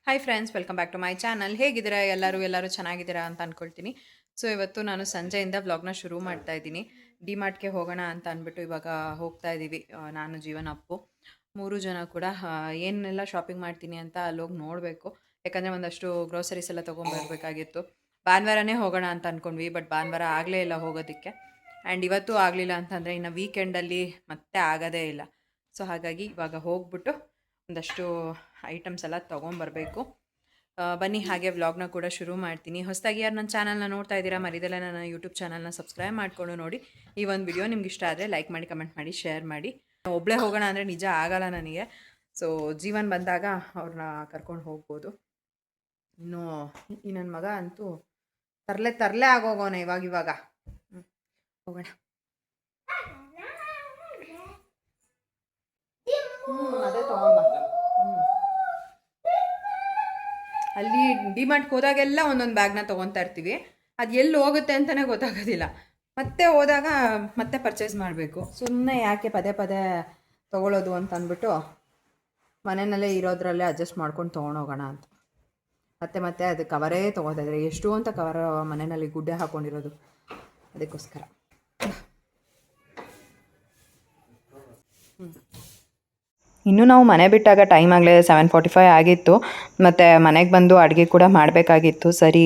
Hi friends, welcome back to my channel. ಹೇಗಿದ್ದೀರಾ ಎಲ್ಲರೂ ಚೆನ್ನಾಗಿದ್ದೀರಾ ಅಂತ ಅಂದ್ಕೊಳ್ತೀನಿ. ಸೊ ಇವತ್ತು ನಾನು ಸಂಜೆಯಿಂದ ವ್ಲಾಗ್ನ ಶುರು ಮಾಡ್ತಾ ಇದ್ದೀನಿ. ಡಿಮಾರ್ಟ್ಗೆ ಹೋಗೋಣ ಅಂತ ಅಂದ್ಬಿಟ್ಟು ಇವಾಗ ಹೋಗ್ತಾ ಇದ್ದೀವಿ. ನಾನು ಜೀವನ ಅಪ್ಪು 3 ಜನ ಕೂಡ ಏನೆಲ್ಲ ಶಾಪಿಂಗ್ ಮಾಡ್ತೀನಿ ಅಂತ ಅಲ್ಲೋಗಿ ನೋಡಬೇಕು. ಯಾಕಂದರೆ ಒಂದಷ್ಟು ಗ್ರೋಸರೀಸ್ ಎಲ್ಲ ತೊಗೊಂಬರ್ಬೇಕಾಗಿತ್ತು. ಭಾನುವಾರನೇ ಹೋಗೋಣ ಅಂತ ಅಂದ್ಕೊಂಡ್ವಿ, ಬಟ್ ಭಾನುವಾರ ಆಗಲೇ ಇಲ್ಲ ಹೋಗೋದಕ್ಕೆ. ಆ್ಯಂಡ್ ಇವತ್ತು ಆಗಲಿಲ್ಲ ಅಂತಂದರೆ ಇನ್ನು ವೀಕೆಂಡಲ್ಲಿ ಮತ್ತೆ ಆಗೋದೇ ಇಲ್ಲ. ಸೊ ಹಾಗಾಗಿ ಇವಾಗ ಹೋಗ್ಬಿಟ್ಟು ಒಂದಷ್ಟು ಐಟಮ್ಸ್ ಎಲ್ಲ ತೊಗೊಂಬರಬೇಕು. ಬನ್ನಿ, ಹಾಗೆ ವ್ಲಾಗ್ನ ಕೂಡ ಶುರು ಮಾಡ್ತೀನಿ. ಹೊಸದಾಗಿ ಯಾರು ನನ್ನ ಚಾನಲ್ನ ನೋಡ್ತಾ ಇದ್ದೀರಾ, ಮರಿದಲ್ಲೇ ನನ್ನ ಯೂಟ್ಯೂಬ್ ಚಾನಲ್ನ ಸಬ್ಸ್ಕ್ರೈಬ್ ಮಾಡಿಕೊಂಡು ನೋಡಿ. ಈ ಒಂದು ವಿಡಿಯೋ ನಿಮ್ಗೆ ಇಷ್ಟ ಆದರೆ ಲೈಕ್ ಮಾಡಿ, ಕಮೆಂಟ್ ಮಾಡಿ, ಶೇರ್ ಮಾಡಿ. ಒಬ್ಬಳೇ ಹೋಗೋಣ ಅಂದರೆ ನಿಜ ಆಗಲ್ಲ ನನಗೆ. ಸೊ ಜೀವನ್ ಬಂದಾಗ ಅವ್ರನ್ನ ಕರ್ಕೊಂಡು ಹೋಗ್ಬೋದು. ಇನ್ನು ಈ ನನ್ನ ಮಗ ಅಂತೂ ತರಲೆ ಆಗೋಗೋನೆ ಇವಾಗ. ಹೋಗೋಣ. ಅದೇ ತೊಗೊಂಬ. ಅಲ್ಲಿ ಡಿಮಾರ್ಟ್ಗೆ ಹೋದಾಗೆಲ್ಲ ಒಂದೊಂದು ಬ್ಯಾಗ್ನ ತೊಗೊತಾ ಇರ್ತೀವಿ. ಅದು ಎಲ್ಲಿ ಹೋಗುತ್ತೆ ಅಂತಲೇ ಗೊತ್ತಾಗೋದಿಲ್ಲ. ಮತ್ತೆ ಹೋದಾಗ ಮತ್ತೆ ಪರ್ಚೇಸ್ ಮಾಡಬೇಕು. ಸುಮ್ಮನೆ ಯಾಕೆ ಪದೇ ತೊಗೊಳ್ಳೋದು ಅಂತ ಅಂದ್ಬಿಟ್ಟು ಮನೆಯಲ್ಲೇ ಇರೋದ್ರಲ್ಲೇ ಅಡ್ಜಸ್ಟ್ ಮಾಡ್ಕೊಂಡು ತೊಗೊಂಡೋಗೋಣ ಅಂತ. ಮತ್ತೆ ಅದು ಕವರೇ ತೊಗೋತಾ ಇದ್ದಾರೆ. ಎಷ್ಟು ಅಂತ ಕವರ್ ಮನೆಯಲ್ಲಿ ಗುಡ್ಡೆ ಹಾಕ್ಕೊಂಡಿರೋದು, ಅದಕ್ಕೋಸ್ಕರ. ಇನ್ನೂ ನಾವು ಮನೆ ಬಿಟ್ಟಾಗ ಟೈಮ್ ಆಗಲೇ 7:45 ಆಗಿತ್ತು. ಮತ್ತು ಮನೆಗೆ ಬಂದು ಅಡುಗೆ ಕೂಡ ಮಾಡಬೇಕಾಗಿತ್ತು. ಸರಿ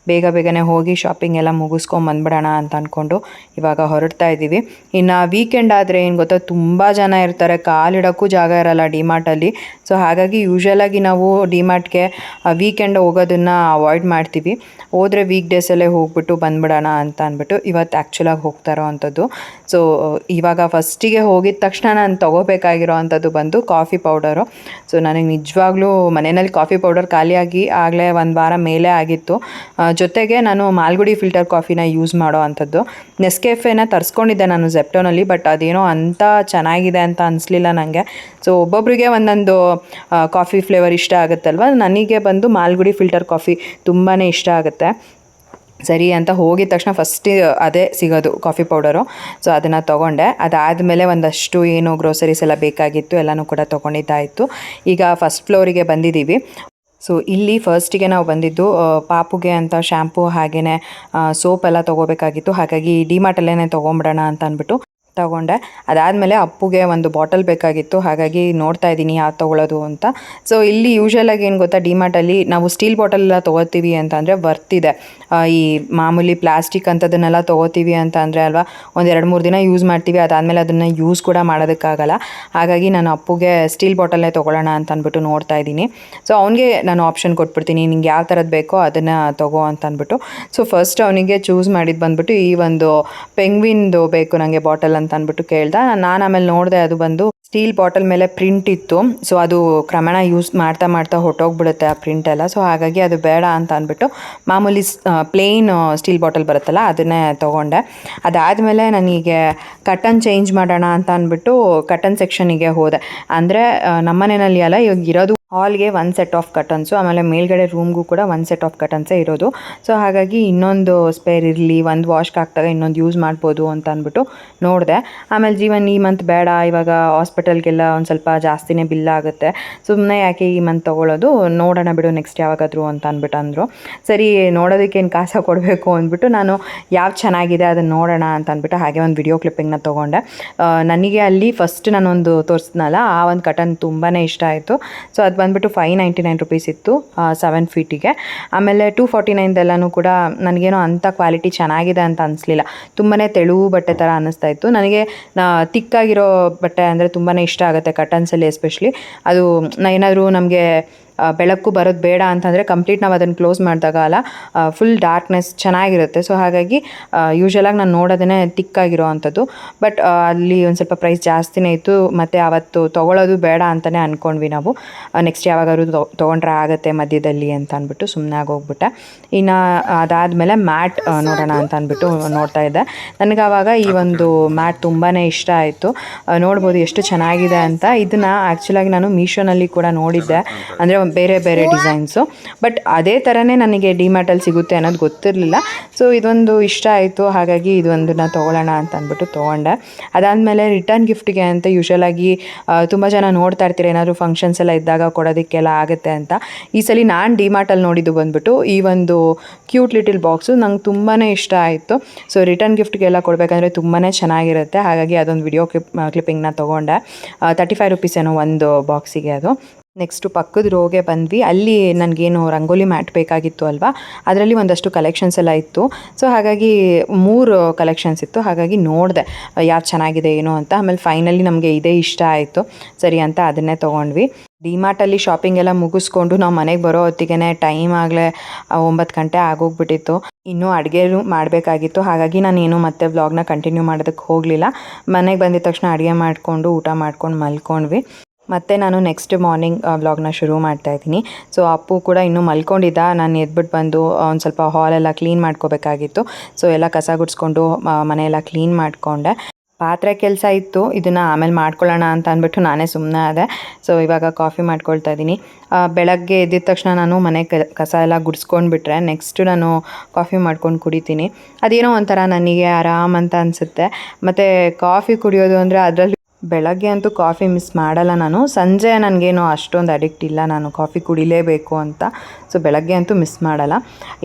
ಬೇಗನೆ ಹೋಗಿ ಶಾಪಿಂಗ್ ಎಲ್ಲ ಮುಗಿಸ್ಕೊಂಬಂದ್ಬಿಡೋಣ ಅಂತ ಅಂದ್ಕೊಂಡು ಇವಾಗ ಹೊರಡ್ತಾ ಇದ್ದೀವಿ. ಇನ್ನು ವೀಕೆಂಡ್ ಆದರೆ ಏನು ಗೊತ್ತಾ, ತುಂಬ ಜನ ಇರ್ತಾರೆ, ಕಾಲಿಡೋಕ್ಕೂ ಜಾಗ ಇರೋಲ್ಲ ಡಿಮಾರ್ಟಲ್ಲಿ. ಸೊ ಹಾಗಾಗಿ ಯೂಶ್ವಲಾಗಿ ನಾವು ಡಿಮಾರ್ಟ್ಗೆ ವೀಕೆಂಡ್ ಹೋಗೋದನ್ನು ಅವಾಯ್ಡ್ ಮಾಡ್ತೀವಿ. ಹೋದರೆ ವೀಕ್ ಡೇಸಲ್ಲೇ ಹೋಗ್ಬಿಟ್ಟು ಬಂದ್ಬಿಡೋಣ ಅಂತ ಅಂದ್ಬಿಟ್ಟು ಇವತ್ತು ಆ್ಯಕ್ಚುಲಾಗಿ ಹೋಗ್ತಾ ಇರೋ ಅಂಥದ್ದು. ಸೊ ಇವಾಗ ಫಸ್ಟಿಗೆ ಹೋಗಿದ ತಕ್ಷಣ ನಾನು ತೊಗೋಬೇಕಾಗಿರೋ ಅಂಥದ್ದು ಬಂದು ಕಾಫಿ ಪೌಡರು. ಸೊ ನನಗೆ ನಿಜವಾಗ್ಲೂ ಮನೆಯಲ್ಲಿ ಕಾಫಿ ಪೌಡರ್ ಖಾಲಿಯಾಗಿ ಆಗಲೇ 1 ವಾರ ಮೇಲೆ ಆಗಿತ್ತು. ಜೊತೆಗೆ ನಾನು ಮಾಲ್ಗುಡಿ ಫಿಲ್ಟರ್ ಕಾಫಿನ ಯೂಸ್ ಮಾಡೋ ಅಂಥದ್ದು. ನೆಸ್ಕೆಫೆನ ತರಿಸ್ಕೊಂಡಿದ್ದೆ ನಾನು ಝೆಪ್ಟೋನಲ್ಲಿ, ಬಟ್ ಅದೇನೋ ಅಂಥ ಚೆನ್ನಾಗಿದೆ ಅಂತ ಅನಿಸ್ಲಿಲ್ಲ ನನಗೆ. ಸೊ ಒಬ್ಬೊಬ್ಬರಿಗೆ ಒಂದೊಂದು ಕಾಫಿ ಫ್ಲೇವರ್ ಇಷ್ಟ ಆಗುತ್ತಲ್ವ. ನನಗೆ ಬಂದು ಮಾಲ್ಗುಡಿ ಫಿಲ್ಟರ್ ಕಾಫಿ ತುಂಬಾ ಇಷ್ಟ ಆಗುತ್ತೆ. ಸರಿ ಅಂತ ಹೋಗಿದ ತಕ್ಷಣ ಫಸ್ಟಿಗೆ ಅದೇ ಸಿಗೋದು ಕಾಫಿ ಪೌಡರು. ಸೊ ಅದನ್ನು ತೊಗೊಂಡೆ. ಅದಾದಮೇಲೆ ಒಂದಷ್ಟು ಏನು ಗ್ರೋಸರೀಸ್ ಎಲ್ಲ ಬೇಕಾಗಿತ್ತು ಎಲ್ಲನೂ ಕೂಡ ತೊಗೊಂಡಿದ್ದಾಯಿತು. ಈಗ ಫಸ್ಟ್ ಫ್ಲೋರಿಗೆ ಬಂದಿದ್ದೀವಿ. ಸೊ ಇಲ್ಲಿ ಫಸ್ಟಿಗೆ ನಾವು ಬಂದಿದ್ದು ಪಾಪುಗೆ ಅಂತ ಶ್ಯಾಂಪು ಹಾಗೆಯೇ ಸೋಪ್ ಎಲ್ಲ ತೊಗೋಬೇಕಾಗಿತ್ತು. ಹಾಗಾಗಿ ಡಿಮಾರ್ಟಲ್ಲೇ ತೊಗೊಂಬಿಡೋಣ ಅಂತ ಅಂದ್ಬಿಟ್ಟು ತೊಗೊಂಡೆ. ಅದಾದಮೇಲೆ ಅಪ್ಪುಗೆ ಒಂದು ಬಾಟಲ್ ಬೇಕಾಗಿತ್ತು. ಹಾಗಾಗಿ ನೋಡ್ತಾ ಇದ್ದೀನಿ ಯಾವ್ದು ತೊಗೊಳ್ಳೋದು ಅಂತ. ಸೊ ಇಲ್ಲಿ ಯೂಶ್ವಲಾಗಿ ಏನು ಗೊತ್ತಾ, ಡಿಮಾರ್ಟಲ್ಲಿ ನಾವು ಸ್ಟೀಲ್ ಬಾಟಲ್ ಎಲ್ಲ ತೊಗೋತೀವಿ ಅಂತಂದರೆ ವರ್ತಿದೆ. ಈ ಮಾಮೂಲಿ ಪ್ಲಾಸ್ಟಿಕ್ ಅಂಥದ್ದನ್ನೆಲ್ಲ ತೊಗೋತೀವಿ ಅಂತ ಅಂದರೆ ಅಲ್ವಾ, ಒಂದು 2-3 ದಿನ ಯೂಸ್ ಮಾಡ್ತೀವಿ, ಅದಾದಮೇಲೆ ಅದನ್ನು ಯೂಸ್ ಕೂಡ ಮಾಡೋದಕ್ಕಾಗಲ್ಲ. ಹಾಗಾಗಿ ನಾನು ಅಪ್ಪುಗೆ ಸ್ಟೀಲ್ ಬಾಟಲ್ನೇ ತೊಗೊಳ್ಳೋಣ ಅಂತ ಅಂದ್ಬಿಟ್ಟು ನೋಡ್ತಾ ಇದ್ದೀನಿ. ಸೊ ಅವನಿಗೆ ನಾನು ಆಪ್ಷನ್ ಕೊಟ್ಬಿಡ್ತೀನಿ, ನಿಂಗೆ ಯಾವ ಥರದ್ದು ಬೇಕೋ ಅದನ್ನು ತೊಗೋ ಅಂತ ಅಂದ್ಬಿಟ್ಟು. ಸೊ ಫಸ್ಟ್ ಅವನಿಗೆ ಚೂಸ್ ಮಾಡಿದ್ದು ಬಂದ್ಬಿಟ್ಟು ಈ ಒಂದು ಪೆಂಗ್ವಿನ್ದು ಬೇಕು ನನಗೆ ಬಾಟಲ್ ಅಂತ ಅಂದ್ಬಿಟ್ಟು ಕೇಳ್ದೆ. ನಾನು ಆಮೇಲೆ ನೋಡಿದೆ, ಅದು ಬಂದು ಸ್ಟೀಲ್ ಬಾಟಲ್ ಮೇಲೆ ಪ್ರಿಂಟ್ ಇತ್ತು. ಸೊ ಅದು ಕ್ರಮೇಣ ಯೂಸ್ ಮಾಡ್ತಾ ಹೊಟ್ಟೋಗ್ಬಿಡುತ್ತೆ ಆ ಪ್ರಿಂಟ್ ಎಲ್ಲ. ಸೊ ಹಾಗಾಗಿ ಅದು ಬೇಡ ಅಂತ ಅಂದ್ಬಿಟ್ಟು ಮಾಮೂಲಿ ಪ್ಲೇನ್ ಸ್ಟೀಲ್ ಬಾಟಲ್ ಬರುತ್ತಲ್ಲ ಅದನ್ನೇ ತೊಗೊಂಡೆ. ಅದಾದಮೇಲೆ ನನಗೆ ಕಟನ್ ಚೇಂಜ್ ಮಾಡೋಣ ಅಂತ ಅಂದ್ಬಿಟ್ಟು ಕಟನ್ ಸೆಕ್ಷನಿಗೆ ಹೋದೆ. ಅಂದರೆ ನಮ್ಮನೆಯಲ್ಲಿ ಅಲ್ಲ, ಇವಾಗ ಇರೋದು ಹಾಲ್ಗೆ 1 ಸೆಟ್ ಆಫ್ ಕಟನ್ಸು, ಆಮೇಲೆ ಮೇಲ್ಗಡೆ ರೂಮ್ಗೂ ಕೂಡ 1 ಸೆಟ್ ಆಫ್ ಕಟನ್ಸೇ ಇರೋದು. ಸೊ ಹಾಗಾಗಿ ಇನ್ನೊಂದು ಸ್ಪೇರ್ ಇರಲಿ, ಒಂದು ವಾಶ್ಗೆ ಹಾಕಿದಾಗ ಇನ್ನೊಂದು ಯೂಸ್ ಮಾಡ್ಬೋದು ಅಂತ ಅಂದ್ಬಿಟ್ಟು ನೋಡಿದೆ. ಆಮೇಲೆ ಜೀವನ್ ಈ ಮಂತ್ ಬೇಡ, ಇವಾಗ ಹಾಸ್ಪಿಟಲ್ಗೆಲ್ಲ ಒಂದು ಸ್ವಲ್ಪ ಜಾಸ್ತಿನೇ ಬಿಲ್ ಆಗುತ್ತೆ, ಸುಮ್ಮನೆ ಯಾಕೆ ಈ ಮಂತ್ ತೊಗೊಳ್ಳೋದು, ನೋಡೋಣ ಬಿಡು ನೆಕ್ಸ್ಟ್ ಯಾವಾಗಾದರೂ ಅಂತ ಅಂದ್ಬಿಟ್ಟು ಅಂದರು. ಸರಿ ನೋಡೋದಕ್ಕೇನು ಕಾಸು ಕೊಡಬೇಕು ಅಂದ್ಬಿಟ್ಟು ನಾನು ಯಾವ್ದು ಚೆನ್ನಾಗಿದೆ ಅದನ್ನು ನೋಡೋಣ ಅಂತ ಅಂದ್ಬಿಟ್ಟು ಹಾಗೆ ಒಂದು ವಿಡಿಯೋ ಕ್ಲಿಪ್ಪಿಂಗ್ನ ತೊಗೊಂಡೆ. ನನಗೆ ಅಲ್ಲಿ ಫಸ್ಟ್ ನಾನೊಂದು ತೋರಿಸ್ನಲ್ಲ, ಆ ಒಂದು ಕಟನ್ ತುಂಬಾ ಇಷ್ಟ ಆಯಿತು. ಸೊ ಅದು ಬಂದ್ಬಿಟ್ಟು 599 ರುಪೀಸ್ ಇತ್ತು 7 ಫೀಟಿಗೆ. ಆಮೇಲೆ 249 ಕೂಡ ನನಗೇನೋ ಅಂಥ ಕ್ವಾಲಿಟಿ ಚೆನ್ನಾಗಿದೆ ಅಂತ ಅನಿಸ್ಲಿಲ್ಲ. ತುಂಬಾ ತೆಳುವು ಬಟ್ಟೆ ಥರ ಅನ್ನಿಸ್ತಾ ಇತ್ತು ನನಗೆ. ತಿಕ್ಕಾಗಿರೋ ಬಟ್ಟೆ ಅಂದರೆ ತುಂಬಾ ಇಷ್ಟ ಆಗುತ್ತೆ ಕಟನ್ಸಲ್ಲಿ ಎಸ್ಪೆಷಲಿ. ಅದು ಏನಾದರೂ ನಮಗೆ ಬೆಳಕು ಬರೋದು ಬೇಡ ಅಂತಂದರೆ ಕಂಪ್ಲೀಟ್ ನಾವು ಅದನ್ನು ಕ್ಲೋಸ್ ಮಾಡಿದಾಗ ಅಲ್ಲ, ಫುಲ್ ಡಾರ್ಕ್ನೆಸ್ ಚೆನ್ನಾಗಿರುತ್ತೆ. ಸೊ ಹಾಗಾಗಿ ಯೂಶ್ವಲಾಗಿ ನಾನು ನೋಡೋದೇ ತಿಕ್ಕಾಗಿರೋ ಅಂಥದ್ದು. ಬಟ್ ಅಲ್ಲಿ ಒಂದು ಸ್ವಲ್ಪ ಪ್ರೈಸ್ ಜಾಸ್ತಿನೇ ಇತ್ತು. ಮತ್ತು ಆವತ್ತು ತೊಗೊಳ್ಳೋದು ಬೇಡ ಅಂತಲೇ ಅಂದ್ಕೊಂಡ್ವಿ ನಾವು. ನೆಕ್ಸ್ಟ್ ಯಾವಾಗಾದ್ರೂ ತೊಗೊಂಡ್ರೆ ಆಗುತ್ತೆ ಮಧ್ಯದಲ್ಲಿ ಅಂತ ಅಂದ್ಬಿಟ್ಟು ಸುಮ್ಮನೆ ಆಗೋಗ್ಬಿಟ್ಟೆ. ಇನ್ನು ಅದಾದಮೇಲೆ ಮ್ಯಾಟ್ ನೋಡೋಣ ಅಂತ ಅಂದ್ಬಿಟ್ಟು ನೋಡ್ತಾ ಇದ್ದೆ. ನನಗೆ ಆವಾಗ ಈ ಒಂದು ಮ್ಯಾಟ್ ತುಂಬಾ ಇಷ್ಟ ಆಯಿತು. ನೋಡ್ಬೋದು ಎಷ್ಟು ಚೆನ್ನಾಗಿದೆ ಅಂತ. ಇದನ್ನು ಆ್ಯಕ್ಚುಲಾಗಿ ನಾನು ಮೀಶೋನಲ್ಲಿ ಕೂಡ ನೋಡಿದ್ದೆ. ಅಂದರೆ ಬೇರೆ ಬೇರೆ ಡಿಸೈನ್ಸು. ಬಟ್ ಅದೇ ಥರನೇ ನನಗೆ ಡಿಮಾರ್ಟಲ್ಲಿ ಸಿಗುತ್ತೆ ಅನ್ನೋದು ಗೊತ್ತಿರಲಿಲ್ಲ. ಸೊ ಇದೊಂದು ಇಷ್ಟ ಆಯಿತು, ಹಾಗಾಗಿ ಇದೊಂದನ್ನು ತೊಗೊಳ್ಳೋಣ ಅಂತ ಅಂದ್ಬಿಟ್ಟು ತೊಗೊಂಡೆ. ಅದಾದಮೇಲೆ ರಿಟರ್ನ್ ಗಿಫ್ಟಿಗೆ ಅಂತ ಯೂಶಲಾಗಿ ತುಂಬ ಜನ ನೋಡ್ತಾ ಇರ್ತೀರ, ಏನಾದರೂ ಫಂಕ್ಷನ್ಸ್ ಎಲ್ಲ ಇದ್ದಾಗ ಕೊಡೋದಕ್ಕೆಲ್ಲ ಆಗುತ್ತೆ ಅಂತ. ಈ ಸಲ ನಾನು ಡಿಮಾರ್ಟಲ್ಲಿ ನೋಡಿದ್ದು ಬಂದುಬಿಟ್ಟು ಈ ಒಂದು ಕ್ಯೂಟ್ ಲಿಟಿಲ್ ಬಾಕ್ಸು ನಂಗೆ ತುಂಬಾ ಇಷ್ಟ ಆಯಿತು. ಸೊ ರಿಟರ್ನ್ ಗಿಫ್ಟ್ಗೆಲ್ಲ ಕೊಡಬೇಕಂದ್ರೆ ತುಂಬಾ ಚೆನ್ನಾಗಿರುತ್ತೆ, ಹಾಗಾಗಿ ಅದೊಂದು ವಿಡಿಯೋ ಕ್ಲಿಪ್ಪಿಂಗ್ನ ತೊಗೊಂಡೆ. 35 ರುಪೀಸ್ ಏನೋ ಒಂದು ಬಾಕ್ಸಿಗೆ ಅದು. ನೆಕ್ಸ್ಟು ಪಕ್ಕದ ರೋಗೆ ಬಂದ್ವಿ. ಅಲ್ಲಿ ನನಗೇನು ರಂಗೋಲಿ ಮ್ಯಾಟ್ ಬೇಕಾಗಿತ್ತು ಅಲ್ವಾ, ಅದರಲ್ಲಿ ಒಂದಷ್ಟು ಕಲೆಕ್ಷನ್ಸ್ ಎಲ್ಲ ಇತ್ತು. ಸೊ ಹಾಗಾಗಿ 3 ಕಲೆಕ್ಷನ್ಸ್ ಇತ್ತು, ಹಾಗಾಗಿ ನೋಡಿದೆ ಯಾವ್ದು ಚೆನ್ನಾಗಿದೆ ಏನು ಅಂತ. ಆಮೇಲೆ ಫೈನಲಿ ನಮಗೆ ಇದೇ ಇಷ್ಟ ಆಯಿತು ಸರಿ ಅಂತ ಅದನ್ನೇ ತೊಗೊಂಡ್ವಿ. ಡಿಮಾರ್ಟಲ್ಲಿ ಶಾಪಿಂಗ್ ಎಲ್ಲ ಮುಗಿಸ್ಕೊಂಡು ನಾವು ಮನೆಗೆ ಬರೋ ಹೊತ್ತಿಗೆ ಟೈಮ್ ಆಗಲೇ 9 ಗಂಟೆ ಆಗೋಗ್ಬಿಟ್ಟಿತ್ತು. ಇನ್ನೂ ಅಡುಗೆನೂ ಮಾಡಬೇಕಾಗಿತ್ತು, ಹಾಗಾಗಿ ನಾನೇನು ಮತ್ತೆ ವ್ಲಾಗ್ನ ಕಂಟಿನ್ಯೂ ಮಾಡೋದಕ್ಕೆ ಹೋಗಲಿಲ್ಲ. ಮನೆಗೆ ಬಂದಿದ ತಕ್ಷಣ ಅಡುಗೆ ಮಾಡಿಕೊಂಡು ಊಟ ಮಾಡ್ಕೊಂಡು ಮಲ್ಕೊಂಡ್ವಿ. ಮತ್ತು ನಾನು ನೆಕ್ಸ್ಟ್ ಮಾರ್ನಿಂಗ್ ವ್ಲಾಗ್ನ ಶುರು ಮಾಡ್ತಾಯಿದ್ದೀನಿ. ಸೊ ಅಪ್ಪು ಕೂಡ ಇನ್ನೂ ಮಲ್ಕೊಂಡಿದ್ದ. ನಾನು ಎದ್ಬಿಟ್ಟು ಬಂದು ಒಂದು ಸ್ವಲ್ಪ ಹಾಲೆಲ್ಲ ಕ್ಲೀನ್ ಮಾಡ್ಕೋಬೇಕಾಗಿತ್ತು. ಸೊ ಎಲ್ಲ ಕಸ ಗುಡಿಸ್ಕೊಂಡು ಮನೆಯೆಲ್ಲ ಕ್ಲೀನ್ ಮಾಡಿಕೊಂಡೆ. ಪಾತ್ರೆ ಕೆಲಸ ಇತ್ತು, ಇದನ್ನು ಆಮೇಲೆ ಮಾಡ್ಕೊಳ್ಳೋಣ ಅಂತ ಅಂದ್ಬಿಟ್ಟು ನಾನೇ ಸುಮ್ಮನೆ ಆದೆ. ಸೊ ಇವಾಗ ಕಾಫಿ ಮಾಡ್ಕೊಳ್ತಾ ಇದ್ದೀನಿ. ಬೆಳಗ್ಗೆ ಎದ್ದಿದ ತಕ್ಷಣ ನಾನು ಮನೆ ಕಸ ಎಲ್ಲ ಗುಡಿಸ್ಕೊಂಡ್ಬಿಟ್ರೆ ನೆಕ್ಸ್ಟು ನಾನು ಕಾಫಿ ಮಾಡ್ಕೊಂಡು ಕುಡಿತೀನಿ. ಅದೇನೋ ಒಂಥರ ನನಗೆ ಆರಾಮ್ ಅಂತ ಅನಿಸುತ್ತೆ. ಮತ್ತು ಕಾಫಿ ಕುಡಿಯೋದು ಅಂದರೆ ಅದರಲ್ಲಿ ಬೆಳಗ್ಗೆ ಅಂತೂ ಕಾಫಿ ಮಿಸ್ ಮಾಡಲ್ಲ ನಾನು. ಸಂಜೆ ನನಗೇನು ಅಷ್ಟೊಂದು ಅಡಿಕ್ಟ್ ಇಲ್ಲ ನಾನು ಕಾಫಿ ಕುಡಿಲೇಬೇಕು ಅಂತ. ಸೊ ಬೆಳಗ್ಗೆ ಅಂತೂ ಮಿಸ್ ಮಾಡಲ್ಲ.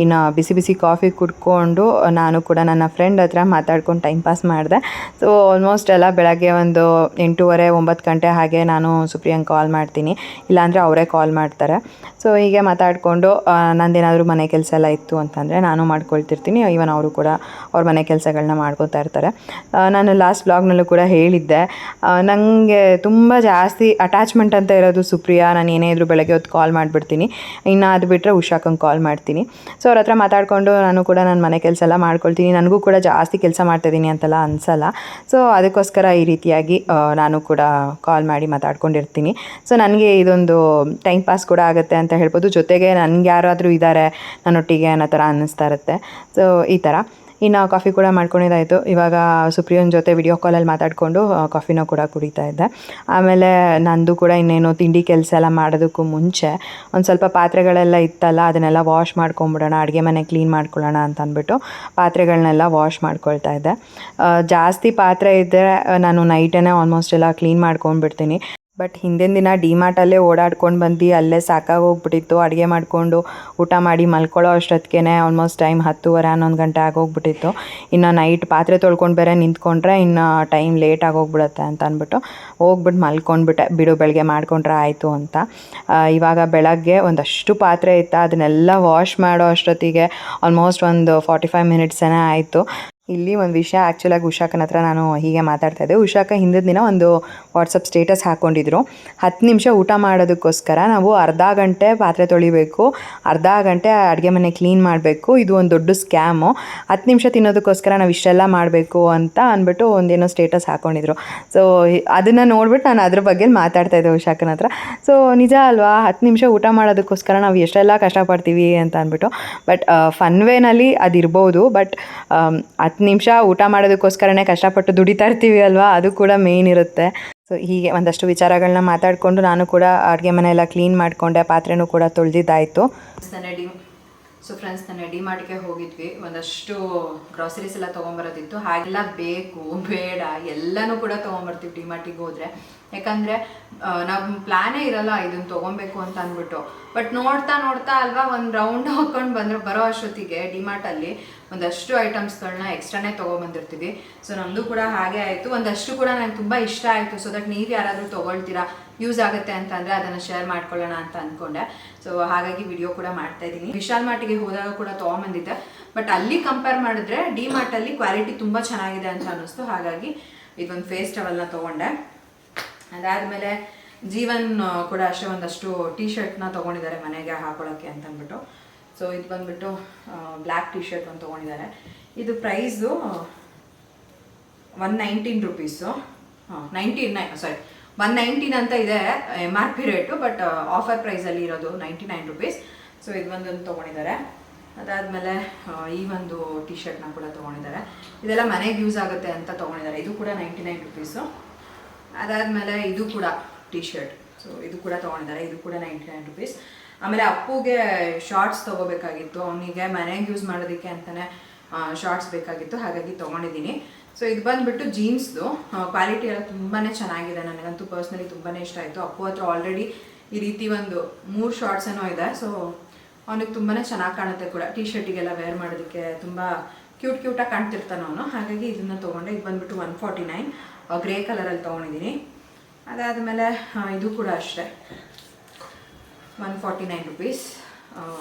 ಇನ್ನು ಬಿಸಿ ಬಿಸಿ ಕಾಫಿ ಕುಡ್ಕೊಂಡು ನಾನು ಕೂಡ ನನ್ನ ಫ್ರೆಂಡ್ ಹತ್ರ ಮಾತಾಡ್ಕೊಂಡು ಟೈಮ್ ಪಾಸ್ ಮಾಡಿದೆ. ಸೊ ಆಲ್ಮೋಸ್ಟ್ ಎಲ್ಲ ಬೆಳಗ್ಗೆ ಒಂದು 8:30 9 ಗಂಟೆ ಹಾಗೆ ನಾನು ಸುಪ್ರಿಯಂಗೆ ಕಾಲ್ ಮಾಡ್ತೀನಿ, ಇಲ್ಲಾಂದರೆ ಅವರೇ ಕಾಲ್ ಮಾಡ್ತಾರೆ. ಸೊ ಹೀಗೆ ಮಾತಾಡಿಕೊಂಡು ನಂದೇನಾದರೂ ಮನೆ ಕೆಲಸ ಎಲ್ಲ ಇತ್ತು ಅಂತಂದರೆ ನಾನು ಮಾಡ್ಕೊಳ್ತಿರ್ತೀನಿ. ಈವನ್ ಅವರು ಕೂಡ ಅವ್ರ ಮನೆ ಕೆಲಸಗಳನ್ನ ಮಾಡ್ಕೊತಾ ಇರ್ತಾರೆ. ನಾನು ಲಾಸ್ಟ್ ವ್ಲಾಗ್ನಲ್ಲೂ ಕೂಡ ಹೇಳಿದ್ದೆ, ನನಗೆ ತುಂಬ ಜಾಸ್ತಿ ಅಟ್ಯಾಚ್ಮೆಂಟ್ ಅಂತ ಇರೋದು ಸುಪ್ರಿಯಾ. ನಾನು ಏನೇ ಇದ್ದರೂ ಬೆಳಗ್ಗೆ ಹೊತ್ತು ಕಾಲ್ ಮಾಡಿಬಿಡ್ತೀನಿ. ಇನ್ನು ಅದು ಬಿಟ್ಟರೆ ಉಷಾಕಂಗೆ ಕಾಲ್ ಮಾಡ್ತೀನಿ. ಸೊ ಅವ್ರ ಹತ್ರ ಮಾತಾಡಿಕೊಂಡು ನಾನು ಕೂಡ ನನ್ನ ಮನೆ ಕೆಲಸ ಎಲ್ಲ ಮಾಡ್ಕೊಳ್ತೀನಿ. ನನಗೂ ಕೂಡ ಜಾಸ್ತಿ ಕೆಲಸ ಮಾಡ್ತಾಯಿದ್ದೀನಿ ಅಂತೆಲ್ಲ ಅನಿಸಲ್ಲ. ಸೊ ಅದಕ್ಕೋಸ್ಕರ ಈ ರೀತಿಯಾಗಿ ನಾನು ಕೂಡ ಕಾಲ್ ಮಾಡಿ ಮಾತಾಡ್ಕೊಂಡಿರ್ತೀನಿ. ಸೊ ನನಗೆ ಇದೊಂದು ಟೈಮ್ ಪಾಸ್ ಕೂಡ ಆಗುತ್ತೆ ಅಂತ ಹೇಳ್ಬೋದು. ಜೊತೆಗೆ ನನಗೆ ಯಾರಾದರೂ ಇದ್ದಾರೆ ನನ್ನೊಟ್ಟಿಗೆ ಅನ್ನೋ ಥರ ಅನ್ನಿಸ್ತಾ ಇರುತ್ತೆ. ಸೊ ಈ ಥರ ಇನ್ನು ಕಾಫಿ ಕೂಡ ಮಾಡ್ಕೊಂಡಿದ್ದಾಯಿತು. ಇವಾಗ ಸುಪ್ರಿಯನ ಜೊತೆ ವಿಡಿಯೋ ಕಾಲಲ್ಲಿ ಮಾತಾಡಿಕೊಂಡು ಕಾಫಿನ ಕೂಡ ಕುಡಿತಾ ಇದ್ದೆ. ಆಮೇಲೆ ನಂದು ಕೂಡ ಇನ್ನೇನು ತಿಂಡಿ ಕೆಲಸ ಎಲ್ಲ ಮಾಡೋದಕ್ಕೂ ಮುಂಚೆ ಒಂದು ಸ್ವಲ್ಪ ಪಾತ್ರೆಗಳೆಲ್ಲ ಇತ್ತಲ್ಲ, ಅದನ್ನೆಲ್ಲ ವಾಶ್ ಮಾಡ್ಕೊಂಬಿಡೋಣ, ಅಡುಗೆ ಮನೆ ಕ್ಲೀನ್ ಮಾಡ್ಕೊಳ್ಳೋಣ ಅಂತ ಅಂದ್ಬಿಟ್ಟು ಪಾತ್ರೆಗಳನ್ನೆಲ್ಲ ವಾಶ್ ಮಾಡ್ಕೊಳ್ತಾ ಇದ್ದೆ. ಜಾಸ್ತಿ ಪಾತ್ರೆ ಇದ್ದರೆ ನಾನು ನೈಟೇ ಆಲ್ಮೋಸ್ಟ್ ಎಲ್ಲ ಕ್ಲೀನ್ ಮಾಡ್ಕೊಂಡ್ಬಿಡ್ತೀನಿ. ಬಟ್ ಹಿಂದಿನ ದಿನ ಡಿಮಾರ್ಟಲ್ಲೇ ಓಡಾಡ್ಕೊಂಡು ಬಂದು ಅಲ್ಲೇ ಸಾಕಾಗೋಗ್ಬಿಟ್ಟಿತ್ತು. ಅಡುಗೆ ಮಾಡಿಕೊಂಡು ಊಟ ಮಾಡಿ ಮಲ್ಕೊಳ್ಳೋ ಅಷ್ಟೊತ್ತಿಗೆ ಆಲ್ಮೋಸ್ಟ್ ಟೈಮ್ 10:30 11 ಗಂಟೆ ಆಗೋಗ್ಬಿಟ್ಟಿತ್ತು. ಇನ್ನು ನೈಟ್ ಪಾತ್ರೆ ತೊಳ್ಕೊಂಡು ಬೇರೆ ನಿಂತ್ಕೊಂಡ್ರೆ ಇನ್ನು ಟೈಮ್ ಲೇಟ್ ಆಗೋಗ್ಬಿಡುತ್ತೆ ಅಂತ ಅಂದ್ಬಿಟ್ಟು ಹೋಗ್ಬಿಟ್ಟು ಮಲ್ಕೊಂಡ್ಬಿಟ್ಟೆ. ಬಿಡು ಬೆಳಗ್ಗೆ ಮಾಡ್ಕೊಂಡ್ರೆ ಆಯಿತು ಅಂತ. ಇವಾಗ ಬೆಳಗ್ಗೆ ಒಂದಷ್ಟು ಪಾತ್ರೆ ಇತ್ತು, ಅದನ್ನೆಲ್ಲ ವಾಶ್ ಮಾಡೋ ಅಷ್ಟೊತ್ತಿಗೆ ಆಲ್ಮೋಸ್ಟ್ ಒಂದು 45 ಮಿನಿಟ್ಸೇ ಆಯಿತು. ಇಲ್ಲಿ ಒಂದು ವಿಷಯ ಆ್ಯಕ್ಚುಲಾಗಿ ಉಷಾಕನ ಹತ್ರ ನಾನು ಹೀಗೆ ಮಾತಾಡ್ತಾಯಿದ್ದೆ. ಉಷಾಕ ಹಿಂದಿನ ದಿನ ಒಂದು ವಾಟ್ಸಪ್ ಸ್ಟೇಟಸ್ ಹಾಕ್ಕೊಂಡಿದ್ರು, 10 ನಿಮಿಷ ಊಟ ಮಾಡೋದಕ್ಕೋಸ್ಕರ ನಾವು ಅರ್ಧ ಗಂಟೆ ಪಾತ್ರೆ ತೊಳಿಬೇಕು, ಅರ್ಧ ಗಂಟೆ ಅಡುಗೆ ಮನೆ ಕ್ಲೀನ್ ಮಾಡಬೇಕು, ಇದು ಒಂದು ದೊಡ್ಡ ಸ್ಕ್ಯಾಮು, 10 ನಿಮಿಷ ತಿನ್ನೋದಕ್ಕೋಸ್ಕರ ನಾವು ಇಷ್ಟೆಲ್ಲ ಮಾಡಬೇಕು ಅಂತ ಅಂದ್ಬಿಟ್ಟು ಒಂದೇನೋ ಸ್ಟೇಟಸ್ ಹಾಕ್ಕೊಂಡಿದ್ರು. ಸೊ ಅದನ್ನು ನೋಡ್ಬಿಟ್ಟು ನಾನು ಅದ್ರ ಬಗ್ಗೆ ಮಾತಾಡ್ತಾಯಿದ್ದೆ ಉಷಾಕನ ಹತ್ರ. ಸೊ ನಿಜ ಅಲ್ವಾ, 10 ನಿಮಿಷ ಊಟ ಮಾಡೋದಕ್ಕೋಸ್ಕರ ನಾವು ಎಷ್ಟೆಲ್ಲ ಕಷ್ಟಪಡ್ತೀವಿ ಅಂತ ಅಂದ್ಬಿಟ್ಟು. ಬಟ್ ಫನ್ ವೇನಲ್ಲಿ ಅದಿರ್ಬೋದು, ಬಟ್ 10 ನಿಮಿಷ ಊಟ ಮಾಡೋದಕ್ಕೋಸ್ಕರನೇ ಕಷ್ಟಪಟ್ಟು ದುಡಿತಾ ಇರ್ತೀವಿ ಅಲ್ವಾ, ಅದು ಕೂಡ ಮೇನ್ ಇರುತ್ತೆ. ಸೊ ಹೀಗೆ ಒಂದಷ್ಟು ವಿಚಾರಗಳನ್ನ ಮಾತಾಡಿಕೊಂಡು ನಾನು ಕೂಡ ಅಡುಗೆ ಮನೆಯೆಲ್ಲ ಕ್ಲೀನ್ ಮಾಡಿಕೊಂಡೆ, ಪಾತ್ರೆನೂ ಕೂಡ ತೊಳೆದಿದ್ದಾಯಿತು. ಸೊ ಫ್ರೆಂಡ್ಸ್, ನಾನು ಡಿಮಾರ್ಟ್ಗೆ ಹೋಗಿದ್ವಿ. ಒಂದಷ್ಟು ಗ್ರಾಸರೀಸ್ ಎಲ್ಲ ತೊಗೊಂಬರೋದಿತ್ತು. ಹಾಗೆಲ್ಲ ಬೇಕು ಬೇಡ ಎಲ್ಲನೂ ಕೂಡ ತೊಗೊಂಬರ್ತೀವಿ ಡಿಮಾರ್ಟಿಗೆ ಹೋದರೆ. ಯಾಕಂದರೆ ನಮ್ಮ ಪ್ಲ್ಯಾನೇ ಇರಲ್ಲ ಇದನ್ನು ತೊಗೊಬೇಕು ಅಂತ ಅಂದ್ಬಿಟ್ಟು. ಬಟ್ ನೋಡ್ತಾ ನೋಡ್ತಾ ಅಲ್ವಾ, ಒಂದು ರೌಂಡ್ ಹಾಕ್ಕೊಂಡು ಬರೋ ಅಷ್ಟೊತ್ತಿಗೆ ಡಿಮಾರ್ಟಲ್ಲಿ ಒಂದಷ್ಟು ಐಟಮ್ಸ್ಗಳನ್ನ ಎಕ್ಸ್ಟ್ರಾನೇ ತೊಗೊಬಂದಿರ್ತೀವಿ. ಸೊ ನಮ್ಮದು ಕೂಡ ಹಾಗೆ ಆಯಿತು. ಒಂದಷ್ಟು ಕೂಡ ನನಗೆ ತುಂಬ ಇಷ್ಟ ಆಯಿತು. ಸೊ ದಟ್ ನೀವು ಯಾರಾದರೂ ತೊಗೊಳ್ತೀರಾ, ಯೂಸ್ ಆಗುತ್ತೆ ಅಂತಂದರೆ ಅದನ್ನು ಶೇರ್ ಮಾಡ್ಕೊಳ್ಳೋಣ ಅಂತ ಅಂದ್ಕೊಂಡೆ. ಸೊ ಹಾಗಾಗಿ ವಿಡಿಯೋ ಕೂಡ ಮಾಡ್ತಾಯಿದ್ದೀನಿ. ವಿಶಾಲ್ ಮಾರ್ಟಿಗೆ ಹೋದಾಗ ಕೂಡ ತೊಗೊಂಬಂದಿದ್ದೆ, ಬಟ್ ಅಲ್ಲಿ ಕಂಪೇರ್ ಮಾಡಿದ್ರೆ ಡಿಮಾರ್ಟಲ್ಲಿ ಕ್ವಾಲಿಟಿ ತುಂಬ ಚೆನ್ನಾಗಿದೆ ಅಂತ ಅನ್ನಿಸ್ತು. ಹಾಗಾಗಿ ಇದೊಂದು ಫೇಸ್ ಟವಲ್ನ ತೊಗೊಂಡೆ. ಅದಾದಮೇಲೆ ಜೀವನ್ ಕೂಡ ಅಷ್ಟೇ ಒಂದಷ್ಟು ಟೀ ಶರ್ಟ್ನ ತೊಗೊಂಡಿದ್ದಾರೆ ಮನೆಗೆ ಹಾಕೊಳ್ಳೋಕ್ಕೆ ಅಂತ ಅಂದ್ಬಿಟ್ಟು. ಸೊ ಇದು ಬಂದುಬಿಟ್ಟು ಬ್ಲ್ಯಾಕ್ ಟೀ ಶರ್ಟ್ ಒಂದು ತೊಗೊಂಡಿದ್ದಾರೆ. ಇದು ಪ್ರೈಸು 119 ರುಪೀಸು. 119 ಅಂತ ಇದೆ MRP ರೇಟು, ಬಟ್ ಆಫರ್ ಪ್ರೈಸಲ್ಲಿ ಇರೋದು 99 ರುಪೀಸ್. ಸೊ ಇದು ಒಂದೊಂದು ತೊಗೊಂಡಿದ್ದಾರೆ. ಅದಾದಮೇಲೆ ಈ ಒಂದು ಟೀ ಶರ್ಟ್ನ ಕೂಡ ತೊಗೊಂಡಿದ್ದಾರೆ. ಇದೆಲ್ಲ ಮನೆಗೆ ಯೂಸ್ ಆಗುತ್ತೆ ಅಂತ ತೊಗೊಂಡಿದ್ದಾರೆ. ಇದು ಕೂಡ 99 ರುಪೀಸು. ಅದಾದಮೇಲೆ ಇದು ಕೂಡ ಟೀ ಶರ್ಟ್. ಸೊ ಇದು ಕೂಡ ತೊಗೊಂಡಿದ್ದಾರೆ, ಇದು ಕೂಡ 99 ರುಪೀಸ್. ಆಮೇಲೆ ಅಪ್ಪುಗೆ ಶಾರ್ಟ್ಸ್ ತೊಗೋಬೇಕಾಗಿತ್ತು, ಅವನಿಗೆ ಮನೆಗೆ ಯೂಸ್ ಮಾಡೋದಕ್ಕೆ ಅಂತಲೇ ಶಾರ್ಟ್ಸ್ ಬೇಕಾಗಿತ್ತು, ಹಾಗಾಗಿ ತೊಗೊಂಡಿದ್ದೀನಿ. ಸೊ ಇದು ಬಂದುಬಿಟ್ಟು ಜೀನ್ಸ್ದು ಕ್ವಾಲಿಟಿ ಎಲ್ಲ ತುಂಬಾ ಚೆನ್ನಾಗಿದೆ, ನನಗಂತೂ ಪರ್ಸ್ನಲಿ ತುಂಬಾ ಇಷ್ಟ ಆಯಿತು. ಅಪ್ಪು ಹತ್ರ ಆಲ್ರೆಡಿ ಈ ರೀತಿ ಒಂದು 3 ಶಾರ್ಟ್ಸ್ ಏನೋ ಇದೆ. ಸೊ ಅವನಿಗೆ ತುಂಬಾ ಚೆನ್ನಾಗಿ ಕಾಣುತ್ತೆ ಕೂಡ, ಟೀ ಶರ್ಟಿಗೆಲ್ಲ ವೇರ್ ಮಾಡೋದಕ್ಕೆ ತುಂಬ ಕ್ಯೂಟಾಗಿ ಕಾಣ್ತಿರ್ತಾನೆ ಅವನು. ಹಾಗಾಗಿ ಇದನ್ನು ತೊಗೊಂಡೆ. ಇದು ಬಂದುಬಿಟ್ಟು 149 ಗ್ರೇ ಕಲರಲ್ಲಿ ತೊಗೊಂಡಿದ್ದೀನಿ. ಅದಾದಮೇಲೆ ಇದು ಕೂಡ ಅಷ್ಟೇ 149 ರುಪೀಸ್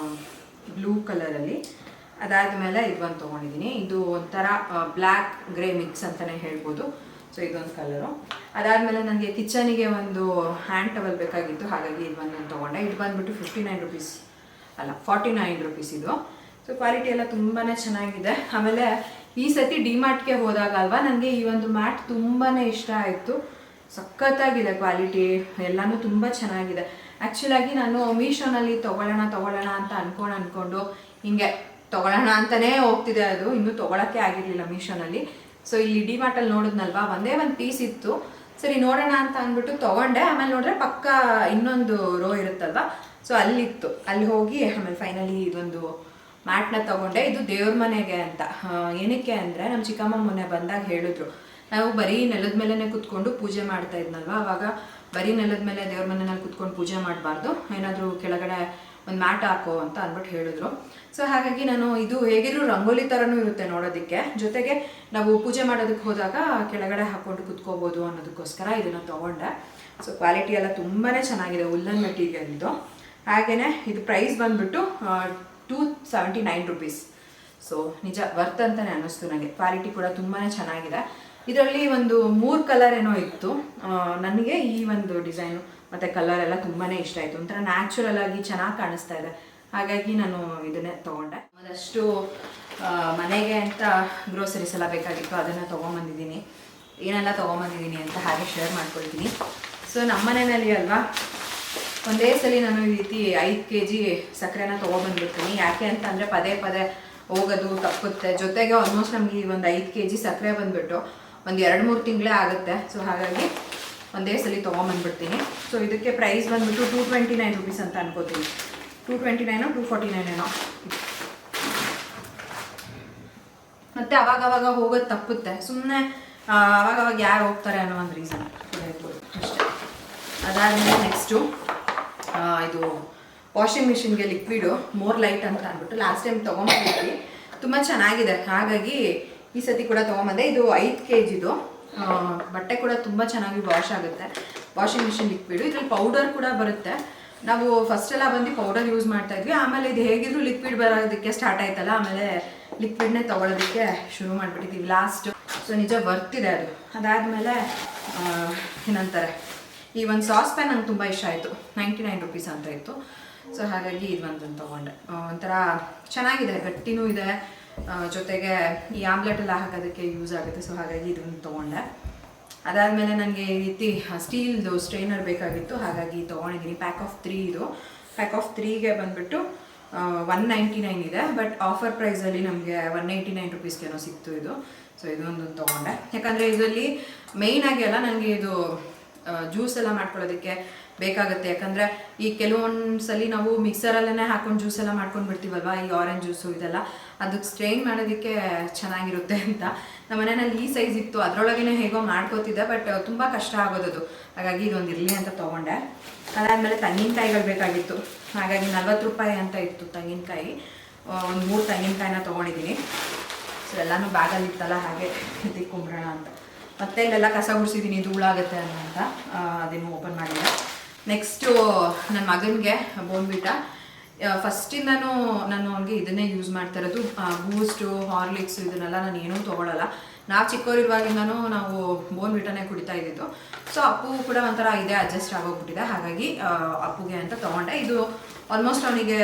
ಬ್ಲೂ ಕಲರಲ್ಲಿ. ಅದಾದಮೇಲೆ ಇದು ಒಂದು ತೊಗೊಂಡಿದ್ದೀನಿ, ಇದು ಒಂಥರ ಬ್ಲ್ಯಾಕ್ ಗ್ರೇ ಮಿಕ್ಸ್ ಅಂತಲೇ ಹೇಳ್ಬೋದು. ಸೊ ಇದೊಂದು ಕಲರು. ಅದಾದಮೇಲೆ ನನಗೆ ಕಿಚನಿಗೆ ಒಂದು ಹ್ಯಾಂಡ್ ಟವಲ್ ಬೇಕಾಗಿತ್ತು, ಹಾಗಾಗಿ ಇದು ಒಂದು ತೊಗೊಂಡೆ. ಇದು ಬಂದುಬಿಟ್ಟು 59 ರುಪೀಸ್ ಅಲ್ಲ 49 ರುಪೀಸ್ ಇದು. ಸೊ ಕ್ವಾಲಿಟಿ ಎಲ್ಲ ತುಂಬಾ ಚೆನ್ನಾಗಿದೆ. ಆಮೇಲೆ ಈ ಸತಿ ಡಿಮಾರ್ಟ್ಗೆ ಹೋದಾಗ ಅಲ್ವಾ, ನನಗೆ ಈ ಒಂದು ಮ್ಯಾಟ್ ತುಂಬಾ ಇಷ್ಟ ಆಯಿತು. ಸಖತ್ತಾಗಿದೆ ಕ್ವಾಲಿಟಿ, ಎಲ್ಲನೂ ತುಂಬ ಚೆನ್ನಾಗಿದೆ. ಆ್ಯಕ್ಚುಲಾಗಿ ನಾನು ಮೀಶೋನಲ್ಲಿ ತೊಗೊಳ್ಳೋಣ ಅಂತ ಅಂದ್ಕೊಂಡು ಹಿಂಗೆ ತೊಗೊಳ್ಳೋಣ ಅಂತಲೇ ಹೋಗ್ತಿದೆ, ಅದು ಇನ್ನೂ ತೊಗೊಳಕ್ಕೆ ಆಗಿರಲಿಲ್ಲ ಮೀಶೋನಲ್ಲಿ. ಸೊ ಇಲ್ಲಿ ಡಿಮಾರ್ಟಲ್ಲಿ ನೋಡಿದ್ನಲ್ವಾ, ಒಂದೇ ಒಂದು ಪೀಸ್ ಇತ್ತು, ಸರಿ ನೋಡೋಣ ಅಂತ ಅಂದ್ಬಿಟ್ಟು ತೊಗೊಂಡೆ. ಆಮೇಲೆ ನೋಡಿದ್ರೆ ಪಕ್ಕ ಇನ್ನೊಂದು ರೋ ಇರುತ್ತಲ್ವ, ಸೊ ಅಲ್ಲಿತ್ತು, ಅಲ್ಲಿ ಹೋಗಿ ಆಮೇಲೆ ಫೈನಲಿ ಇದೊಂದು ಮ್ಯಾಟ್ನ ತೊಗೊಂಡೆ. ಇದು ದೇವ್ರ ಮನೆಗೆ ಅಂತ. ಏನಕ್ಕೆ ಅಂದರೆ ನಮ್ಮ ಚಿಕ್ಕಮ್ಮ ಮೊನ್ನೆ ಬಂದಾಗ ಹೇಳಿದ್ರು, ನಾವು ಬರೀ ನೆಲದ ಮೇಲೇ ಕುತ್ಕೊಂಡು ಪೂಜೆ ಮಾಡ್ತಾ ಇದ್ನಲ್ವ, ಆವಾಗ ಬರೀ ನೆಲದ ಮೇಲೆ ದೇವ್ರ ಮನೆಯಲ್ಲಿ ಕುತ್ಕೊಂಡು ಪೂಜೆ ಮಾಡಬಾರ್ದು, ಏನಾದರೂ ಕೆಳಗಡೆ ಒಂದು ಮ್ಯಾಟ್ ಹಾಕೋ ಅಂತ ಅಂದ್ಬಿಟ್ಟು ಹೇಳಿದ್ರು. ಸೊ ಹಾಗಾಗಿ ನಾನು ಇದು ಹೇಗಿದ್ರು ರಂಗೋಲಿ ಥರನೂ ಇರುತ್ತೆ ನೋಡೋದಕ್ಕೆ, ಜೊತೆಗೆ ನಾವು ಪೂಜೆ ಮಾಡೋದಕ್ಕೆ ಹೋದಾಗ ಕೆಳಗಡೆ ಹಾಕ್ಕೊಂಡು ಕುತ್ಕೋಬೋದು ಅನ್ನೋದಕ್ಕೋಸ್ಕರ ಇದನ್ನು ತೊಗೊಂಡೆ. ಸೊ ಕ್ವಾಲಿಟಿ ಎಲ್ಲ ತುಂಬಾ ಚೆನ್ನಾಗಿದೆ, ಉಲ್ಲನ್ ಮೆಟೀರಿಯಲ್ ಇದು. ಹಾಗೆಯೇ ಇದು ಪ್ರೈಸ್ ಬಂದುಬಿಟ್ಟು 279 ರುಪೀಸ್. ಸೊ ನಿಜ ವರ್ತ್ ಅಂತಲೇ ಅನ್ನಿಸ್ತು ನನಗೆ. ಕ್ವಾಲಿಟಿ ಕೂಡ ತುಂಬಾ ಚೆನ್ನಾಗಿದೆ. ಇದರಲ್ಲಿ ಒಂದು 3 ಕಲರ್ ಏನೋ ಇತ್ತು. ನನಗೆ ಈ ಒಂದು ಡಿಸೈನು ಮತ್ತು ಕಲರ್ ಎಲ್ಲ ತುಂಬಾ ಇಷ್ಟ ಆಯಿತು, ಒಂಥರ ನ್ಯಾಚುರಲ್ ಆಗಿ ಚೆನ್ನಾಗಿ ಕಾಣಿಸ್ತಾ ಇದೆ. ಹಾಗಾಗಿ ನಾನು ಇದನ್ನೇ ತೊಗೊಂಡೆ. ಅದಷ್ಟು ಮನೆಗೆ ಅಂತ ಗ್ರೋಸರೀಸ್ ಎಲ್ಲ ಬೇಕಾಗಿತ್ತು, ಅದನ್ನು ತೊಗೊಂಬಂದಿದ್ದೀನಿ. ಏನೆಲ್ಲ ತೊಗೊಂಬಂದಿದ್ದೀನಿ ಅಂತ ಹಾಗೆ ಶೇರ್ ಮಾಡ್ಕೊಳ್ತೀನಿ. ಸೊ ನಮ್ಮ ಮನೆಯಲ್ಲಿ ಅಲ್ವಾ, ಒಂದೇ ಸಲ ನಾನು ಈ ರೀತಿ 5 kg ಸಕ್ಕರೆನ ತೊಗೊಬಂದ್ಬಿಡ್ತೀನಿ. ಯಾಕೆ ಅಂತ ಅಂದರೆ ಪದೇ ಹೋಗೋದು ತಪ್ಪುತ್ತೆ. ಜೊತೆಗೆ ಆಲ್ಮೋಸ್ಟ್ ನಮಗೆ ಈ ಒಂದು 5 kg ಸಕ್ಕರೆ ಬಂದುಬಿಟ್ಟು ಒಂದು 2-3 ತಿಂಗಳೇ ಆಗುತ್ತೆ. ಸೊ ಹಾಗಾಗಿ ಒಂದೇ ಸಲ ತೊಗೊಂಬಂದ್ಬಿಡ್ತೀನಿ. ಸೊ ಇದಕ್ಕೆ ಪ್ರೈಸ್ ಬಂದುಬಿಟ್ಟು 229 ರುಪೀಸ್ ಅಂತ ಅನ್ಕೋತೀನಿ. 229 249 ಮತ್ತು ಅವಾಗವಾಗ ಹೋಗೋದು ತಪ್ಪುತ್ತೆ, ಸುಮ್ಮನೆ ಅವಾಗವಾಗ ಯಾರು ಹೋಗ್ತಾರೆ ಅನ್ನೋ ಒಂದು ರೀಸನ್ ಇರ್ಬೋದು ಅಷ್ಟೇ. ಅದಾದಮೇಲೆ ನೆಕ್ಸ್ಟು ಇದು ವಾಷಿಂಗ್ ಮಿಷಿನ್ಗೆ ಲಿಕ್ವಿಡು ಮೋರ್ ಲೈಟ್ ಅಂತ ಅಂದ್ಬಿಟ್ಟು ಲಾಸ್ಟ್ ಟೈಮ್ ತೊಗೊಂಬಂದಿದ್ವಿ, ತುಂಬ ಚೆನ್ನಾಗಿದೆ. ಹಾಗಾಗಿ ಈ ಸತಿ ಕೂಡ ತೊಗೊಂಬಂದೆ. ಇದು 5 kgದು ಬಟ್ಟೆ ಕೂಡ ತುಂಬ ಚೆನ್ನಾಗಿ ವಾಶ್ ಆಗುತ್ತೆ. ವಾಷಿಂಗ್ ಮಿಷಿನ್ ಲಿಕ್ವಿಡು, ಇದರಲ್ಲಿ ಪೌಡರ್ ಕೂಡ ಬರುತ್ತೆ. ನಾವು ಫಸ್ಟೆಲ್ಲ ಬಂದು ಪೌಡರ್ ಯೂಸ್ ಮಾಡ್ತಾಯಿದ್ವಿ, ಆಮೇಲೆ ಇದು ಹೇಗಿದ್ರು ಲಿಕ್ವಿಡ್ ಬರೋದಕ್ಕೆ ಸ್ಟಾರ್ಟ್ ಆಯ್ತಲ್ಲ, ಆಮೇಲೆ ಲಿಕ್ವಿಡ್ನೇ ತೊಗೊಳೋದಕ್ಕೆ ಶುರು ಮಾಡಿಬಿಟ್ಟಿದ್ದೀವಿ ಲಾಸ್ಟ್. ಸೊ ನಿಜ ವರ್ತಿದೆ ಅದು. ಅದಾದಮೇಲೆ ಏನಂತಾರೆ, ಈ ಒಂದು ಸಾಸ್ ಪ್ಯಾನ್ ನಂಗೆ ತುಂಬ ಇಷ್ಟ ಆಯಿತು, 99 ರುಪೀಸ್ ಅಂತ ಇತ್ತು. ಸೊ ಹಾಗಾಗಿ ಇದು ಒಂದನ್ನು ತೊಗೊಂಡೆ. ಒಂಥರ ಚೆನ್ನಾಗಿದೆ, ಗಟ್ಟಿನೂ ಇದೆ, ಜೊತೆಗೆ ಈ ಆಮ್ಲೆಟ್ ಎಲ್ಲ ಹಾಕೋದಕ್ಕೆ ಯೂಸ್ ಆಗುತ್ತೆ. ಸೊ ಹಾಗಾಗಿ ಇದನ್ನು ತೊಗೊಂಡೆ. ಅದಾದಮೇಲೆ ನನಗೆ ಈ ರೀತಿ ಸ್ಟೀಲ್ದು ಸ್ಟ್ರೈನರ್ ಬೇಕಾಗಿತ್ತು, ಹಾಗಾಗಿ ತೊಗೊಂಡಿದ್ದೀನಿ. ಪ್ಯಾಕ್ ಆಫ್ 3 ಇದು. ಪ್ಯಾಕ್ ಆಫ್ 3ಗೆ ಬಂದುಬಿಟ್ಟು 199 ಇದೆ, ಬಟ್ ಆಫರ್ ಪ್ರೈಸಲ್ಲಿ ನಮಗೆ 189 ರುಪೀಸ್ಗೇನೋ ಸಿಕ್ತು ಇದು. ಸೊ ಇದೊಂದು ತೊಗೊಂಡೆ. ಯಾಕಂದರೆ ಇದರಲ್ಲಿ ಮೇಯ್ನಾಗಿ ಅಲ್ಲ, ನನಗೆ ಇದು ಜ್ಯೂಸ್ ಎಲ್ಲ ಮಾಡ್ಕೊಳ್ಳೋದಕ್ಕೆ ಬೇಕಾಗುತ್ತೆ. ಯಾಕಂದರೆ ಈ ಕೆಲವೊಂದು ಸಲ ನಾವು ಮಿಕ್ಸರಲ್ಲೇ ಹಾಕೊಂಡು ಜ್ಯೂಸ್ ಎಲ್ಲ ಮಾಡ್ಕೊಂಡು ಬಿಡ್ತೀವಲ್ವ, ಈ ಆರೆಂಜ್ ಜ್ಯೂಸು ಇದೆಲ್ಲ, ಅದಕ್ಕೆ ಸ್ಟ್ರೈನ್ ಮಾಡೋದಕ್ಕೆ ಚೆನ್ನಾಗಿರುತ್ತೆ ಅಂತ. ನಮ್ಮ ಮನೆಯಲ್ಲಿ ಈ ಸೈಜ್ ಇತ್ತು, ಅದರೊಳಗೇ ಹೇಗೋ ಮಾಡ್ಕೋತಿದ್ದೆ, ಬಟ್ ತುಂಬ ಕಷ್ಟ ಆಗೋದದು. ಹಾಗಾಗಿ ಇದೊಂದು ಇರಲಿ ಅಂತ ತೊಗೊಂಡೆ. ಅದಾದಮೇಲೆ ತೆಂಗಿನಕಾಯಿಗಳು ಬೇಕಾಗಿತ್ತು, ಹಾಗಾಗಿ 40 ರೂಪಾಯಿ ಅಂತ ಇತ್ತು ತೆಂಗಿನಕಾಯಿ. ಒಂದು 3 ತೆಂಗಿನಕಾಯಿನ ತೊಗೊಂಡಿದ್ದೀನಿ. ಸೊ ಎಲ್ಲನೂ ಬ್ಯಾಗಲ್ಲಿ ಇತ್ತಲ್ಲ, ಹಾಗೆ ತಿಕ್ಕೊಂಬಿಡೋಣ ಅಂತ. ಮತ್ತೆ ಇಲ್ಲೆಲ್ಲ ಕಸ ಗುಡಿಸಿದ್ದೀನಿ, ಧೂಳಾಗುತ್ತೆ ಅಂತ ಅದೇನು ಓಪನ್ ಮಾಡಿಲ್ಲ. ನೆಕ್ಸ್ಟು ನನ್ನ ಮಗನಿಗೆ ಬೋನ್ವಿಟಾ. ಫಸ್ಟಿಂದನೂ ನಾನು ಅವನಿಗೆ ಇದನ್ನೇ ಯೂಸ್ ಮಾಡ್ತಾ ಇರೋದು. ಬೂಸ್ಟು, ಹಾರ್ಲಿಕ್ಸು ಇದನ್ನೆಲ್ಲ ನಾನು ಏನೂ ತೊಗೊಳ್ಳಲ್ಲ. ನಾವು ಚಿಕ್ಕವರಿರುವಾಗಿಂದನೂ ನಾವು ಬೋನ್ವಿಟಾನೇ ಕುಡಿತಾ ಇದ್ದಿದ್ದು. ಸೊ ಅಪ್ಪು ಕೂಡ ಒಂಥರ ಇದೇ ಅಡ್ಜಸ್ಟ್ ಆಗೋಗ್ಬಿಟ್ಟಿದೆ, ಹಾಗಾಗಿ ಅಪ್ಪುಗೆ ಅಂತ ತೊಗೊಂಡೆ. ಇದು ಆಲ್ಮೋಸ್ಟ್ ಅವನಿಗೆ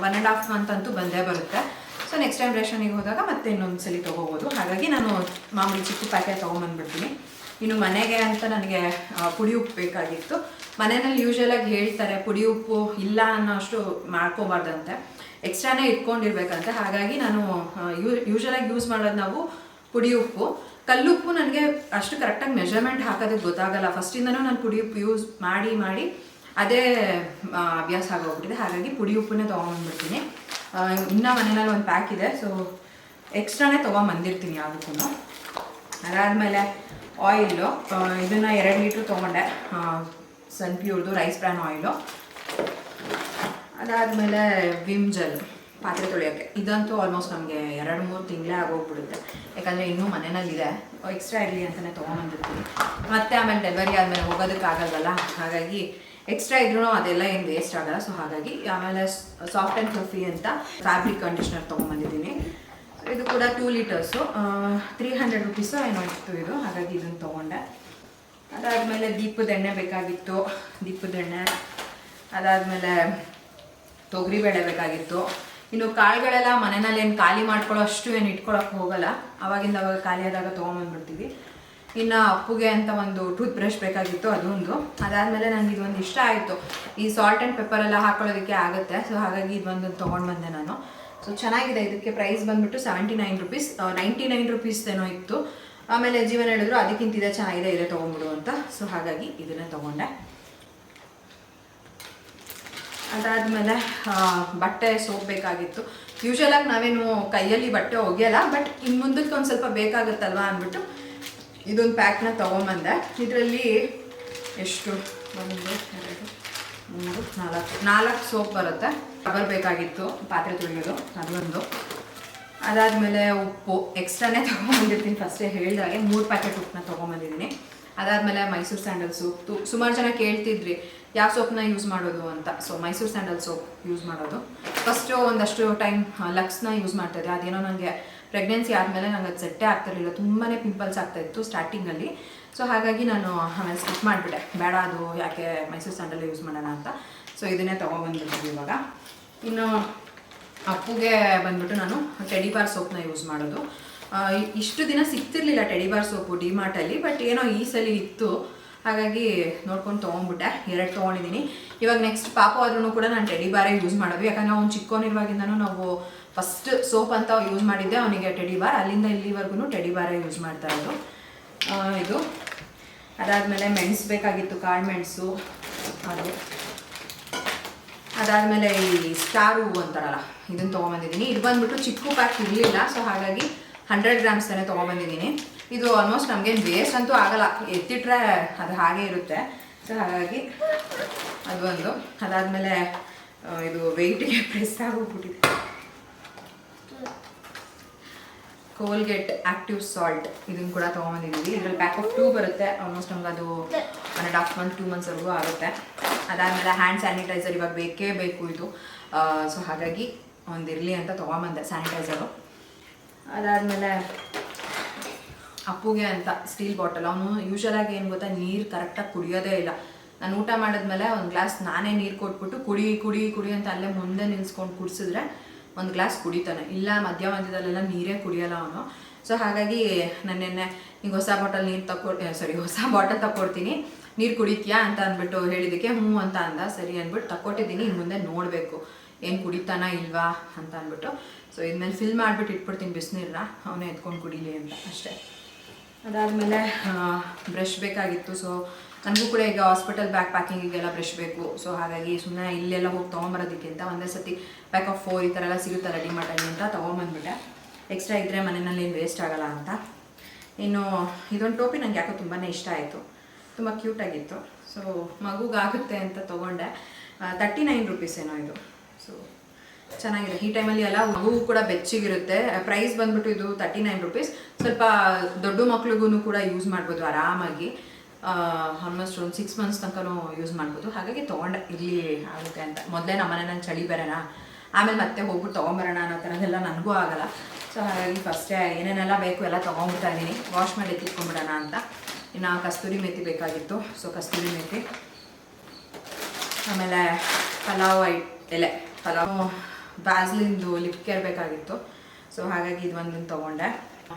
1.5 ಮಂತ್ ಅಂತೂ ಬಂದೇ ಬರುತ್ತೆ. ಸೊ ನೆಕ್ಸ್ಟ್ ಟೈಮ್ ರೇಷನಿಗೆ ಹೋದಾಗ ಮತ್ತೆ ಇನ್ನೊಂದು ಸಲ ತೊಗೋಬೋದು. ಹಾಗಾಗಿ ನಾನು ಮಾಮೂಲಿ ಚಿಕ್ಕ ಪ್ಯಾಕೆಟ್ ತೊಗೊಂಬಂದ್ಬಿಡ್ತೀನಿ. ಇನ್ನು ಮನೆಗೆ ಅಂತ ನನಗೆ ಪುಡಿ ಉಪ್ಪು ಬೇಕಾಗಿತ್ತು. ಮನೆಯಲ್ಲಿ ಯೂಶ್ವಲಾಗಿ ಹೇಳ್ತಾರೆ ಪುಡಿ ಉಪ್ಪು ಇಲ್ಲ ಅನ್ನೋ ಅಷ್ಟು ಮಾಡ್ಕೋಬಾರ್ದಂತೆ, ಎಕ್ಸ್ಟ್ರಾನೇ ಇಟ್ಕೊಂಡಿರ್ಬೇಕಂತೆ. ಹಾಗಾಗಿ ನಾನು ಯೂಶ್ವಲಾಗಿ ಯೂಸ್ ಮಾಡೋದು ನಾವು ಪುಡಿ ಉಪ್ಪು. ಕಲ್ಲುಪ್ಪು ನನಗೆ ಅಷ್ಟು ಕರೆಕ್ಟಾಗಿ ಮೆಜರ್ಮೆಂಟ್ ಹಾಕೋದಕ್ಕೆ ಗೊತ್ತಾಗಲ್ಲ. ಫಸ್ಟಿಂದನೂ ನಾನು ಪುಡಿ ಉಪ್ಪು ಯೂಸ್ ಮಾಡಿ ಅದೇ ಅಭ್ಯಾಸ ಆಗೋಗ್ಬಿಟ್ಟಿದೆ. ಹಾಗಾಗಿ ಪುಡಿ ಉಪ್ಪನ್ನೇ ತೊಗೊಂಬಂದ್ಬಿಡ್ತೀನಿ. ಇನ್ನೂ ಮನೆಯಲ್ಲಿ ಒಂದು ಪ್ಯಾಕ್ ಇದೆ, ಸೊ ಎಕ್ಸ್ಟ್ರಾನೇ ತೊಗೊಂಬಂದಿರ್ತೀನಿ ಯಾವುದಕ್ಕೂ. ಅದಾದಮೇಲೆ ಆಯಿಲು, ಇದನ್ನು 2 ಲೀಟ್ರ್ ತೊಗೊಂಡೆ, ಸನ್ ಪ್ಯೂರ್ದು ರೈಸ್ ಬ್ರ್ಯಾನ್ ಆಯಿಲು. ಅದಾದಮೇಲೆ ವಿಮ್ ಜೆಲ್ ಪಾತ್ರೆ ತೊಳೆಯೋಕ್ಕೆ. ಇದಂತೂ ಆಲ್ಮೋಸ್ಟ್ ನಮಗೆ 2-3 ತಿಂಗಳೇ ಆಗೋಗ್ಬಿಡುತ್ತೆ, ಯಾಕಂದರೆ ಇನ್ನೂ ಮನೆಯಲ್ಲಿದೆ, ಎಕ್ಸ್ಟ್ರಾ ಇರಲಿ ಅಂತಲೇ ತೊಗೊಂಬಂದಿರ್ತೀನಿ. ಮತ್ತು ಆಮೇಲೆ ಡೆಲಿವರಿ ಆದಮೇಲೆ ಹೋಗೋದಕ್ಕಾಗಲ್ವಲ್ಲ, ಹಾಗಾಗಿ ಎಕ್ಸ್ಟ್ರಾ ಇದ್ರೂ ಅದೆಲ್ಲ ಏನು ವೇಸ್ಟ್ ಆಗಲ್ಲ. ಸೊ ಹಾಗಾಗಿ ಆಮೇಲೆ ಸಾಫ್ಟ್ ಆ್ಯಂಡ್ ಫ್ಲಫಿ ಅಂತ ಫ್ಯಾಬ್ರಿಕ್ ಕಂಡೀಷ್ನರ್ ತೊಗೊಂಬಂದಿದ್ದೀನಿ. ಇದು ಕೂಡ 2 ಲೀಟರ್ಸು, 300 ರುಪೀಸು ಏನೋ ಇತ್ತು ಇದು, ಹಾಗಾಗಿ ಇದನ್ನು ತೊಗೊಂಡೆ. ಅದಾದಮೇಲೆ ದೀಪದ ಎಣ್ಣೆ ಬೇಕಾಗಿತ್ತು, ದೀಪದ ಎಣ್ಣೆ. ಅದಾದಮೇಲೆ ತೊಗರಿಬೇಳೆ ಬೇಕಾಗಿತ್ತು. ಇನ್ನು ಕಾಳುಗಳೆಲ್ಲ ಮನೆಯಲ್ಲಿ ಏನು ಖಾಲಿ ಮಾಡ್ಕೊಳ್ಳೋ ಅಷ್ಟು ಏನು ಇಟ್ಕೊಳಕ್ಕೆ ಹೋಗಲ್ಲ, ಅವಾಗಿಂದ ಅವಾಗ ಖಾಲಿ ಆದಾಗ ತೊಗೊಂಬಂದ್ಬಿಡ್ತೀವಿ. ಇನ್ನು ಅಪ್ಪುಗೆ ಅಂತ ಒಂದು ಟೂತ್ ಬ್ರಷ್ ಬೇಕಾಗಿತ್ತು, ಅದೊಂದು. ಅದಾದಮೇಲೆ ನನಗೆ ಇದೊಂದು ಇಷ್ಟ ಆಯಿತು, ಈ ಸಾಲ್ಟ್ ಆ್ಯಂಡ್ ಪೆಪ್ಪರೆಲ್ಲ ಹಾಕೊಳ್ಳೋದಕ್ಕೆ ಆಗುತ್ತೆ. ಸೊ ಹಾಗಾಗಿ ಇದೊಂದು ತೊಗೊಂಡು ಬಂದೆ ನಾನು. ಸೊ ಚೆನ್ನಾಗಿದೆ. ಇದಕ್ಕೆ ಪ್ರೈಸ್ ಬಂದುಬಿಟ್ಟು 79 ರುಪೀಸ್, 99 ರುಪೀಸ್ ಏನೋ ಇತ್ತು. ಆಮೇಲೆ ಜೀವನ ಹೇಳಿದ್ರು ಅದಕ್ಕಿಂತ ಇದೆ ಚೆನ್ನಾಗಿದೆ, ಇದೆ ತೊಗೊಂಡ್ಬಿಡು ಅಂತ. ಸೊ ಹಾಗಾಗಿ ಇದನ್ನೇ ತೊಗೊಂಡೆ. ಅದಾದಮೇಲೆ ಬಟ್ಟೆ ಸೋಪ್ ಬೇಕಾಗಿತ್ತು. ಯೂಶ್ವಲಾಗಿ ನಾವೇನು ಕೈಯಲ್ಲಿ ಬಟ್ಟೆ ಒಗೆಯಲ್ಲ, ಬಟ್ ಇನ್ನು ಮುಂದಕ್ಕೆ ಒಂದು ಸ್ವಲ್ಪ ಬೇಕಾಗುತ್ತಲ್ವ ಅಂದ್ಬಿಟ್ಟು ಇದೊಂದು ಪ್ಯಾಕ್ನ ತೊಗೊಂಬಂದೆ. ಇದರಲ್ಲಿ ಎಷ್ಟು 1 2 3 4 ಸೋಪ್ ಬರುತ್ತೆ. ರಬ್ಬರ್ ಬೇಕಾಗಿತ್ತು ಪಾತ್ರೆ ತೊಳೆಯೋದು, ಅದೊಂದು. ಅದಾದಮೇಲೆ ಉಪ್ಪು ಎಕ್ಸ್ಟ್ರಾನೇ ತೊಗೊಂಬಂದಿರ್ತೀನಿ, ಫಸ್ಟೇ ಹೇಳಿದಾಗೆ 3 ಪ್ಯಾಕೆಟ್ ಉಪ್ಪನ್ನ ತೊಗೊಂಬಂದಿದ್ದೀನಿ. ಅದಾದಮೇಲೆ ಮೈಸೂರು ಸ್ಯಾಂಡಲ್ ಸೋಪ್. ಸುಮಾರು ಜನ ಕೇಳ್ತಿದ್ರಿ ಯಾವ ಸೋಪ್ನ ಯೂಸ್ ಮಾಡೋದು ಅಂತ. So Mysuru sandal soap use ಮಾಡೋದು. ಫಸ್ಟು ಒಂದಷ್ಟು ಟೈಮ್ ಲಕ್ಸ್ನ ಯೂಸ್ ಮಾಡ್ತಾಯಿದ್ದೆ, ಅದೇನೋ ನನಗೆ ಪ್ರೆಗ್ನೆನ್ಸಿ ಆದಮೇಲೆ ನಂಗೆ ಅದು ಸೆಟ್ಟೇ ಆಗ್ತಿರಲಿಲ್ಲ, ತುಂಬಾ ಪಿಂಪಲ್ಸ್ ಆಗ್ತಾಯಿತ್ತು ಸ್ಟಾರ್ಟಿಂಗಲ್ಲಿ. ಸೊ ಹಾಗಾಗಿ ನಾನು ಆಮೇಲೆ ಸ್ಕಿಪ್ ಮಾಡಿಬಿಟ್ಟೆ, ಬೇಡ ಅದು ಯಾಕೆ ಮೈಸೂರು ಸ್ಯಾಂಡಲ್ ಯೂಸ್ ಮಾಡೋಣ ಅಂತ. ಸೊ ಇದನ್ನೇ ತೊಗೊಬಂದ್ಬಿಟ್ಟಿದ್ವಿ ಇವಾಗ. ಇನ್ನು ಅಪ್ಪುಗೆ ಬಂದ್ಬಿಟ್ಟು ನಾನು ಟೆಡಿ ಬಾರ್ ಸೋಪ್ನ ಯೂಸ್ ಮಾಡೋದು. ಇಷ್ಟು ದಿನ ಸಿಗ್ತಿರ್ಲಿಲ್ಲ ಟೆಡಿ ಬಾರ್ ಸೋಪು ಡಿಮಾರ್ಟಲ್ಲಿ, ಬಟ್ ಏನೋ ಈ ಸಲ ಇತ್ತು, ಹಾಗಾಗಿ ನೋಡ್ಕೊಂಡು ತೊಗೊಂಡ್ಬಿಟ್ಟೆ. 2 ತೊಗೊಂಡಿದ್ದೀನಿ. ಇವಾಗ ನೆಕ್ಸ್ಟ್ ಪಾಪು ಆದ್ರೂ ಕೂಡ ನಾನು ಟೆಡಿ ಬಾರೇ ಯೂಸ್ ಮಾಡೋದು, ಯಾಕಂದರೆ ಅವ್ನು ಚಿಕ್ಕವನಿರುವಾಗಿಂದನೂ ನಾವು ಫಸ್ಟ್ ಸೋಪ್ ಅಂತ ಯೂಸ್ ಮಾಡಿದ್ದೆ ಅವನಿಗೆ ಟೆಡಿ ಬಾರ್, ಅಲ್ಲಿಂದ ಇಲ್ಲಿವರೆಗೂ ಟೆಡಿ ಬಾರೇ ಯೂಸ್ ಮಾಡ್ತಾ ಇರೋದು. ಇದು ಅದಾದಮೇಲೆ ಮೆಣಸು ಬೇಕಾಗಿತ್ತು, ಕಾಳು ಮೆಣಸು ಅದು. ಅದಾದಮೇಲೆ ಈ ಸ್ಟಾರ್ ಹೂವು ಅಂತಾರಲ್ಲ, ಇದನ್ನು ತೊಗೊಂಬಂದಿದ್ದೀನಿ. ಇದು ಬಂದುಬಿಟ್ಟು ಚಿಕ್ಕ ಪ್ಯಾಕ್ ಇರಲಿಲ್ಲ, ಸೊ ಹಾಗಾಗಿ 100 ಗ್ರಾಮ್ಸ್ ತಾನೇ ತೊಗೊಬಂದಿದ್ದೀನಿ. ಇದು ಆಲ್ಮೋಸ್ಟ್ ನಮಗೇನು ವೇಸ್ಟ್ ಅಂತೂ ಆಗಲ್ಲ, ಎತ್ತಿಟ್ರೆ ಅದು ಹಾಗೇ ಇರುತ್ತೆ. ಸೊ ಹಾಗಾಗಿ ಅದು ಒಂದು. ಅದಾದಮೇಲೆ ಇದು ವೆಯ್ಟಿಗೆ ಪ್ರೆಸ್ ಆಗೋಗ್ಬಿಟ್ಟಿದೆ, ಕೋಲ್ಗೇಟ್ ಆ್ಯಕ್ಟಿವ್ ಸಾಲ್ಟ್, ಇದನ್ನು ಕೂಡ ತೊಗೊಂಬಂದಿದ್ದೀವಿ. ಇದರಲ್ಲಿ ಪ್ಯಾಕ್ ಆಫ್ 2 ಬರುತ್ತೆ. ಆಲ್ಮೋಸ್ಟ್ ನಮ್ಗೆ ಅದು 1.5 ಮಂತ್ 2 ಮಂತ್ಸ್ವರೆಗೂ ಆಗುತ್ತೆ. ಅದಾದಮೇಲೆ ಹ್ಯಾಂಡ್ ಸ್ಯಾನಿಟೈಸರ್ ಇವಾಗ ಬೇಕೇ ಬೇಕು ಇದು, ಸೊ ಹಾಗಾಗಿ ಒಂದಿರಲಿ ಅಂತ ತೊಗೊಂಬಂದೆ ಸ್ಯಾನಿಟೈಸರು. ಅದಾದಮೇಲೆ ಅಪ್ಪುಗೆ ಅಂತ ಸ್ಟೀಲ್ ಬಾಟಲ್. ಅವನು ಯೂಶ್ವಲಾಗಿ ಏನು ಗೊತ್ತಾ, ನೀರು ಕರೆಕ್ಟಾಗಿ ಕುಡಿಯೋದೇ ಇಲ್ಲ. ನಾನು ಊಟ ಮಾಡಿದ್ಮೇಲೆ ಒಂದು ಗ್ಲಾಸ್ ನಾನೇ ನೀರು ಕೊಟ್ಬಿಟ್ಟು ಕುಡಿ ಕುಡಿ ಕುಡಿ ಅಂತ ಅಲ್ಲೇ ಮುಂದೆ ನಿಲ್ಸ್ಕೊಂಡು ಕುಡಿಸಿದ್ರೆ 1 ಗ್ಲಾಸ್ ಕುಡಿತಾನೆ, ಇಲ್ಲ ಮಧ್ಯದಲ್ಲೆಲ್ಲ ನೀರೇ ಕುಡಿಯೋಲ್ಲ ಅವನು. ಸೊ ಹಾಗಾಗಿ ನನ್ನೆನ್ನೆ ಈಗ ಹೊಸ ಬಾಟಲ್ ತಗೊಡ್ತೀನಿ, ನೀರು ಕುಡಿತೀಯಾ ಅಂತ ಅಂದ್ಬಿಟ್ಟು ಹೇಳಿದ್ದಕ್ಕೆ ಹ್ಞೂ ಅಂತ ಅಂದ. ಸರಿ ಅಂದ್ಬಿಟ್ಟು ತಗೊಟ್ಟಿದ್ದೀನಿ, ಇನ್ನು ಮುಂದೆ ನೋಡಬೇಕು ಏನು ಕುಡಿತಾನ ಇಲ್ವಾ ಅಂತ ಅಂದ್ಬಿಟ್ಟು. ಸೊ ಇದ್ಮೇಲೆ ಫಿಲ್ ಮಾಡಿಬಿಟ್ಟು ಇಟ್ಬಿಡ್ತೀನಿ ಬಿಸಿನೀರನ್ನ, ಅವನೇ ಎತ್ಕೊಂಡು ಕುಡೀಲಿ ಅಂತ ಅಷ್ಟೇ. ಅದಾದಮೇಲೆ ಬ್ರಷ್ ಬೇಕಾಗಿತ್ತು. ಸೊ ನನಗೂ ಕೂಡ ಈಗ ಹಾಸ್ಪಿಟಲ್ ಬ್ಯಾಗ್ ಪ್ಯಾಕಿಂಗಿಗೆಲ್ಲ ಬ್ರಷ್ ಬೇಕು. ಸೊ ಹಾಗಾಗಿ ಸುಮ್ಮನೆ ಇಲ್ಲೆಲ್ಲ ಹೋಗಿ ತೊಗೊಂಬರೋದಕ್ಕಿಂತ ಒಂದೇ ಸತಿ ಪ್ಯಾಕ್ ಆಫ್ 4 ಈ ಥರ ಎಲ್ಲ ಸಿಗುತ್ತಲ್ಲ ಡಿಮಾರ್ಟಲ್ಲಿ ಅಂತ ತೊಗೊಂಬಂದ್ಬಿಟ್ಟೆ. ಎಕ್ಸ್ಟ್ರಾ ಇದ್ದರೆ ಮನೆಯಲ್ಲಿ ಏನು ವೇಸ್ಟ್ ಆಗೋಲ್ಲ ಅಂತ. ಇನ್ನು ಇದೊಂದು ಟೋಪಿ ನನಗೆ ಯಾಕೋ ತುಂಬಾ ಇಷ್ಟ ಆಯಿತು, ತುಂಬ ಕ್ಯೂಟಾಗಿತ್ತು. ಸೊ ಮಗುಗಾಗುತ್ತೆ ಅಂತ ತೊಗೊಂಡೆ. 39 ರುಪೀಸ್ ಏನೋ ಇದು. ಸೊ ಚೆನ್ನಾಗಿದೆ. ಈ ಟೈಮಲ್ಲಿ ಎಲ್ಲ ಮಗು ಕೂಡ ಬೆಚ್ಚಗಿರುತ್ತೆ. ಪ್ರೈಸ್ ಬಂದ್ಬಿಟ್ಟು ಇದು 39 ರುಪೀಸ್. ಸ್ವಲ್ಪ ದೊಡ್ಡ ಮಕ್ಳಿಗೂ ಕೂಡ ಯೂಸ್ ಮಾಡ್ಬೋದು ಆರಾಮಾಗಿ. ಆಲ್ಮೋಸ್ಟ್ ಒಂದು 6 ಮಂತ್ಸ್ ತನಕ ಯೂಸ್ ಮಾಡ್ಬೋದು. ಹಾಗಾಗಿ ತೊಗೊಂಡೆ, ಇರಲಿ ಆಗುತ್ತೆ ಅಂತ. ಮೊದಲೇ ನಮ್ಮನೆ ನಾನು ಚಳಿ ಬರೋಣ, ಆಮೇಲೆ ಮತ್ತೆ ಹೋಗ್ಬಿಟ್ಟು ತೊಗೊಂಬರೋಣ ಅನ್ನೋ ಥರದ್ದೆಲ್ಲ ನನಗೂ ಆಗೋಲ್ಲ. ಸೊ ಹಾಗಾಗಿ ಫಸ್ಟೇ ಏನೇನೆಲ್ಲ ಬೇಕು ಎಲ್ಲ ತೊಗೊಂಬಿಡ್ತಾ ಇದ್ದೀನಿ, ವಾಶ್ ಮಾಡಿ ಎತ್ತಿಟ್ಕೊಂಡ್ಬಿಡೋಣ ಅಂತ. ಇನ್ನು ಕಸ್ತೂರಿ ಮೆಥಿ ಬೇಕಾಗಿತ್ತು. ಸೊ ಕಸ್ತೂರಿ ಮೆಥಿ, ಆಮೇಲೆ ಪಲಾವ್ ವ್ಯಾಸ್ಲಿನ್ದು ಲಿಪ್ ಕೇರ್ ಬೇಕಾಗಿತ್ತು. ಸೊ ಹಾಗಾಗಿ ಇದು ಒಂದನ್ನು ತೊಗೊಂಡೆ.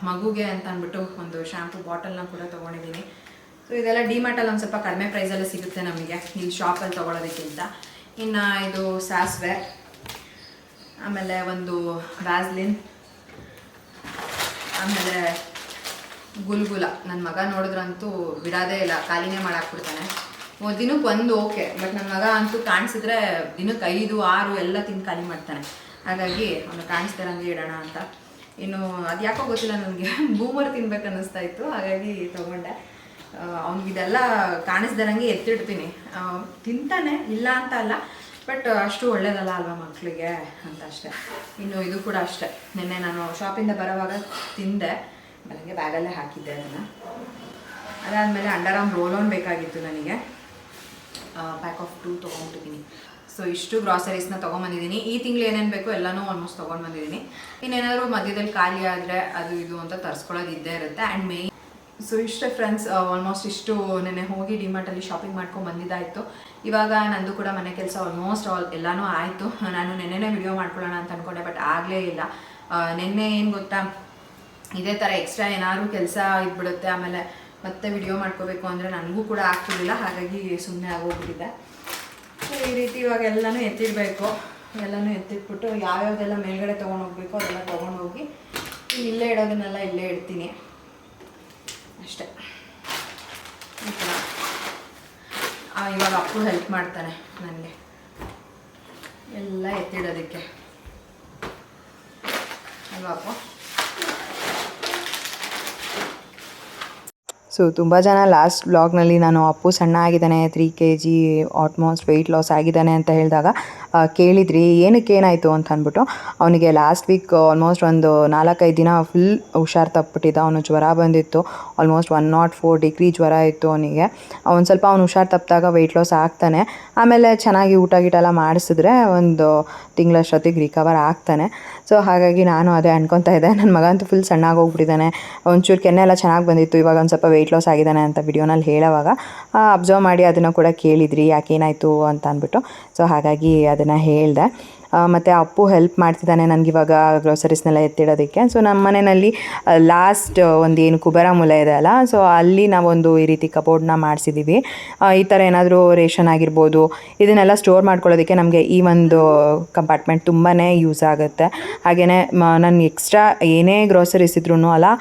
ಮಗುಗೆ ಅಂತ ಅಂದ್ಬಿಟ್ಟು ಒಂದು ಶ್ಯಾಂಪು ಬಾಟಲ್ನ ಕೂಡ ತೊಗೊಂಡಿದ್ದೀನಿ. ಸೊ ಇದೆಲ್ಲ ಡಿಮಾರ್ಟಲ್ಲಿ ಒಂದು ಸ್ವಲ್ಪ ಕಡಿಮೆ ಪ್ರೈಸಲ್ಲಿ ಸಿಗುತ್ತೆ ನಮಗೆ, ಇಲ್ಲಿ ಶಾಪಲ್ಲಿ ತೊಗೊಳೋದಕ್ಕಿಂತ. ಇನ್ನು ಇದು ಸಾಸಿವೆ, ಆಮೇಲೆ ಒಂದು ವ್ಯಾಸ್ಲಿನ್, ಆಮೇಲೆ ಗುಲ್ಗುಲ. ನನ್ನ ಮಗ ನೋಡಿದ್ರಂತೂ ಬಿಡೋದೇ ಇಲ್ಲ, ಖಾಲಿನೇ ಮಾಡಾಕ್ಬಿಡ್ತಾನೆ. ದಿನಕ್ಕೆ ಒಂದು ಓಕೆ, ಬಟ್ ನನ್ನ ಮಗ ಅಂತೂ ಕಾಣಿಸಿದ್ರೆ ದಿನಕ್ಕೆ 5, 6 ಎಲ್ಲ ತಿಂದು ಖಾಲಿ ಮಾಡ್ತಾನೆ. ಹಾಗಾಗಿ ಅವನು ಕಾಣಿಸ್ತಾರಂಗೆ ಇಡೋಣ ಅಂತ. ಇನ್ನು ಅದು ಯಾಕೋ ಗೊತ್ತಿಲ್ಲ, ನನಗೆ ಬೂಮರ್ ತಿನ್ಬೇಕು ಅನ್ನಿಸ್ತಾ ಇತ್ತು, ಹಾಗಾಗಿ ತೊಗೊಂಡೆ. ಅವ್ನಿಗಿದೆಲ್ಲ ಕಾಣಿಸ್ದಾರಂಗೆ ಎತ್ತಿಡ್ತೀನಿ. ತಿಂತಾನೆ, ಇಲ್ಲ ಅಂತ ಅಲ್ಲ, ಬಟ್ ಅಷ್ಟು ಒಳ್ಳೇದಲ್ಲ ಅಲ್ವಾ ಮಕ್ಕಳಿಗೆ ಅಂತ ಅಷ್ಟೇ. ಇನ್ನು ಇದು ಕೂಡ ಅಷ್ಟೇ, ನಿನ್ನೆ ನಾನು ಶಾಪಿಂದ ಬರೋವಾಗ ತಿಂದೆ, ನನಗೆ ಬ್ಯಾಗಲ್ಲೇ ಹಾಕಿದ್ದೆ ಅದನ್ನು. ಅದಾದಮೇಲೆ ಅಂಡರ್ ಆರ್ಮ್ ರೋಲ್ ಆನ್ ಬೇಕಾಗಿತ್ತು ನನಗೆ, ಪ್ಯಾಕ್ ಆಫ್ 2 ತೊಗೊಂಡಿದ್ದೀನಿ. ಸೊ ಇಷ್ಟು ಗ್ರಾಸರೀಸ್ನ ತೊಗೊಂಬಂದಿದ್ದೀನಿ. ಈ ತಿಂಗಳು ಏನೇನು ಬೇಕೋ ಎಲ್ಲನೂ ಆಲ್ಮೋಸ್ಟ್ ತೊಗೊಂಡು ಬಂದಿದ್ದೀನಿ. ಇನ್ನೇನಾದರೂ ಮಧ್ಯದಲ್ಲಿ ಖಾಲಿ ಆದರೆ ಅದು ಇದು ಅಂತ ತರಿಸ್ಕೊಳ್ಳೋದು ಇದ್ದೇ ಇರುತ್ತೆ. ಆ್ಯಂಡ್ ಮೇಯ್ನ್ ಸೊ ಇಷ್ಟೇ ಫ್ರೆಂಡ್ಸ್, ಆಲ್ಮೋಸ್ಟ್ ಇಷ್ಟು ನೆನ್ನೆ ಹೋಗಿ ಡಿಮಾರ್ಟಲ್ಲಿ ಶಾಪಿಂಗ್ ಮಾಡ್ಕೊಂಡು ಬಂದಿದ್ದಾಯಿತು. ಇವಾಗ ನಂದು ಕೂಡ ಮನೆ ಕೆಲಸ ಆಲ್ಮೋಸ್ಟ್ ಎಲ್ಲನೂ ಆಯಿತು. ನಾನು ನೆನ್ನೆನೇ ವಿಡಿಯೋ ಮಾಡ್ಕೊಳ್ಳೋಣ ಅಂತ ಅಂದ್ಕೊಂಡೆ, ಬಟ್ ಆಗಲೇ ಇಲ್ಲ. ನೆನ್ನೆ ಏನು ಗೊತ್ತಾ, ಇದೇ ಥರ ಎಕ್ಸ್ಟ್ರಾ ಏನಾದರೂ ಕೆಲಸ ಇದ್ಬಿಡುತ್ತೆ, ಆಮೇಲೆ ಮತ್ತೆ ವಿಡಿಯೋ ಮಾಡ್ಕೋಬೇಕು ಅಂದರೆ ನನಗೂ ಕೂಡ ಆಗ್ತಿರಲಿಲ್ಲ, ಹಾಗಾಗಿ ಸುಮ್ಮನೆ ಆಗೋಗ್ಬಿಟ್ಟಿದ್ದೆ. ಸೊ ಈ ರೀತಿ ಇವಾಗ ಎಲ್ಲನೂ ಎತ್ತಿಡಬೇಕು. ಎಲ್ಲನೂ ಎತ್ತಿಟ್ಬಿಟ್ಟು ಯಾವ್ಯಾವುದೆಲ್ಲ ಮೇಲ್ಗಡೆ ತೊಗೊಂಡೋಗ್ಬೇಕು ಅದೆಲ್ಲ ತೊಗೊಂಡೋಗಿ ಇಲ್ಲೇ ಇಡೋದನ್ನೆಲ್ಲ ಇಲ್ಲೇ ಇಡ್ತೀನಿ ಅಷ್ಟೇ. ಇವಾಗ ಅಪ್ಪು ಹೆಲ್ಪ್ ಮಾಡ್ತಾನೆ ನನಗೆ ಎಲ್ಲ ಎತ್ತಿಡೋದಕ್ಕೆ ಅಲ್ವಾ ಅಪ್ಪು? ಸೊ ತುಂಬ ಜನ ಲಾಸ್ಟ್ ವ್ಲಾಗ್ನಲ್ಲಿ ನಾನು ಅಪ್ಪು ಸಣ್ಣ ಆಗಿದ್ದಾನೆ, 3 kg ಆಲ್ಮೋಸ್ಟ್ ವೆಯ್ಟ್ ಲಾಸ್ ಆಗಿದ್ದಾನೆ ಅಂತ ಹೇಳಿದಾಗ ಕೇಳಿದ್ರಿ ಏನಕ್ಕೆ ಏನಾಯಿತು ಅಂತ ಅಂದ್ಬಿಟ್ಟು. ಅವನಿಗೆ ಲಾಸ್ಟ್ ವೀಕ್ ಆಲ್ಮೋಸ್ಟ್ ಒಂದು 4-5 ದಿನ ಫುಲ್ ಹುಷಾರು ತಪ್ಪಿಬಿಟ್ಟಿದ್ದ. ಅವನು ಜ್ವರ ಬಂದಿತ್ತು, ಆಲ್ಮೋಸ್ಟ್ 104 ಡಿಗ್ರಿ ಜ್ವರ ಇತ್ತು ಅವನಿಗೆ. ಸ್ವಲ್ಪ ಅವ್ನು ಹುಷಾರು ತಪ್ಪಿದಾಗ ವೆಯ್ಟ್ ಲಾಸ್ ಆಗ್ತಾನೆ, ಆಮೇಲೆ ಚೆನ್ನಾಗಿ ಊಟ ಗೀಟ ಎಲ್ಲ ಮಾಡಿಸಿದ್ರೆ ಒಂದು ತಿಂಗಳಷ್ಟೊತ್ತಿಗೆ ರಿಕವರ್ ಆಗ್ತಾನೆ. ಸೊ ಹಾಗಾಗಿ ನಾನು ಅದೇ ಅನ್ಕೊತಾ ಇದ್ದೆ, ನನ್ನ ಮಗ ಅಂತೂ ಫುಲ್ ಸಣ್ಣಾಗಿ ಹೋಗ್ಬಿಟ್ಟಿದ್ದಾನೆ, ಒಂಚೂರು ಕೆನ್ನೆ ಎಲ್ಲ ಚೆನ್ನಾಗಿ ಬಂದಿತ್ತು, ಇವಾಗ ಒಂದು ಸ್ವಲ್ಪ ವೆಯ್ಟ್ ಲಾಸ್ ಆಗಿದ್ದಾನೆ ಅಂತ ವಿಡಿಯೋನಲ್ಲಿ ಹೇಳೋವಾಗ ಅಬ್ಸರ್ವ್ ಮಾಡಿ ಅದನ್ನು ಕೂಡ ಕೇಳಿದ್ರಿ ಯಾಕೇನಾಯಿತು ಅಂತ ಅಂದ್ಬಿಟ್ಟು. ಸೊ ಹಾಗಾಗಿ ಅದನ್ನು ಹೇಳಿದೆ. ಮತ್ತು ಅಪ್ಪು ಹೆಲ್ಪ್ ಮಾಡ್ತಿದ್ದಾನೆ ನನಗಿವಾಗ ಗ್ರೋಸರೀಸ್ನೆಲ್ಲ ಎತ್ತಿಡೋದಕ್ಕೆ. ಸೊ ನಮ್ಮ ಮನೆಯಲ್ಲಿ ಲಾಸ್ಟ್ ಒಂದು ಏನು ಕುಬೇರ ಮೂಲೆ ಇದೆ ಅಲ್ಲ, ಸೊ ಅಲ್ಲಿ ನಾವೊಂದು ಈ ರೀತಿ ಕಬೋರ್ಡ್ನ ಮಾಡಿಸಿದ್ದೀವಿ. ಈ ಥರ ಏನಾದರೂ ರೇಷನ್ ಆಗಿರ್ಬೋದು ಇದನ್ನೆಲ್ಲ ಸ್ಟೋರ್ ಮಾಡ್ಕೊಳ್ಳೋದಕ್ಕೆ ನಮಗೆ ಈ ಒಂದು ಕಂಪಾರ್ಟ್ಮೆಂಟ್ ತುಂಬಾ ಯೂಸ್ ಆಗುತ್ತೆ. ಹಾಗೆಯೇ ನಾನು ಎಕ್ಸ್ಟ್ರಾ ಏನೇ ಗ್ರೋಸರೀಸ್ ಇದ್ರೂ ಅಲ್ಲ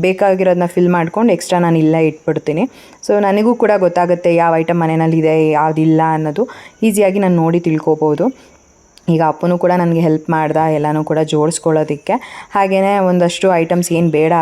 ಬೇಕಾಗಿರೋದನ್ನ ಫಿಲ್ ಮಾಡ್ಕೊಂಡು ಎಕ್ಸ್ಟ್ರಾ ನಾನು ಇಲ್ಲೇ ಇಟ್ಬಿಡ್ತೀನಿ. ಸೊ ನನಗೂ ಕೂಡ ಗೊತ್ತಾಗುತ್ತೆ ಯಾವ ಐಟಮ್ ಮನೆಯಲ್ಲಿದೆ ಯಾವುದಿಲ್ಲ ಅನ್ನೋದು ಈಸಿಯಾಗಿ ನಾನು ನೋಡಿ ತಿಳ್ಕೊಬೋದು. ಈಗ ಅಪ್ಪನೂ ಕೂಡ ನನಗೆ ಹೆಲ್ಪ್ ಮಾಡ್ದ ಎಲ್ಲನೂ ಕೂಡ ಜೋಡಿಸ್ಕೊಳ್ಳೋದಕ್ಕೆ. ಹಾಗೆಯೇ ಒಂದಷ್ಟು ಐಟಮ್ಸ್ ಏನು ಬೇಡ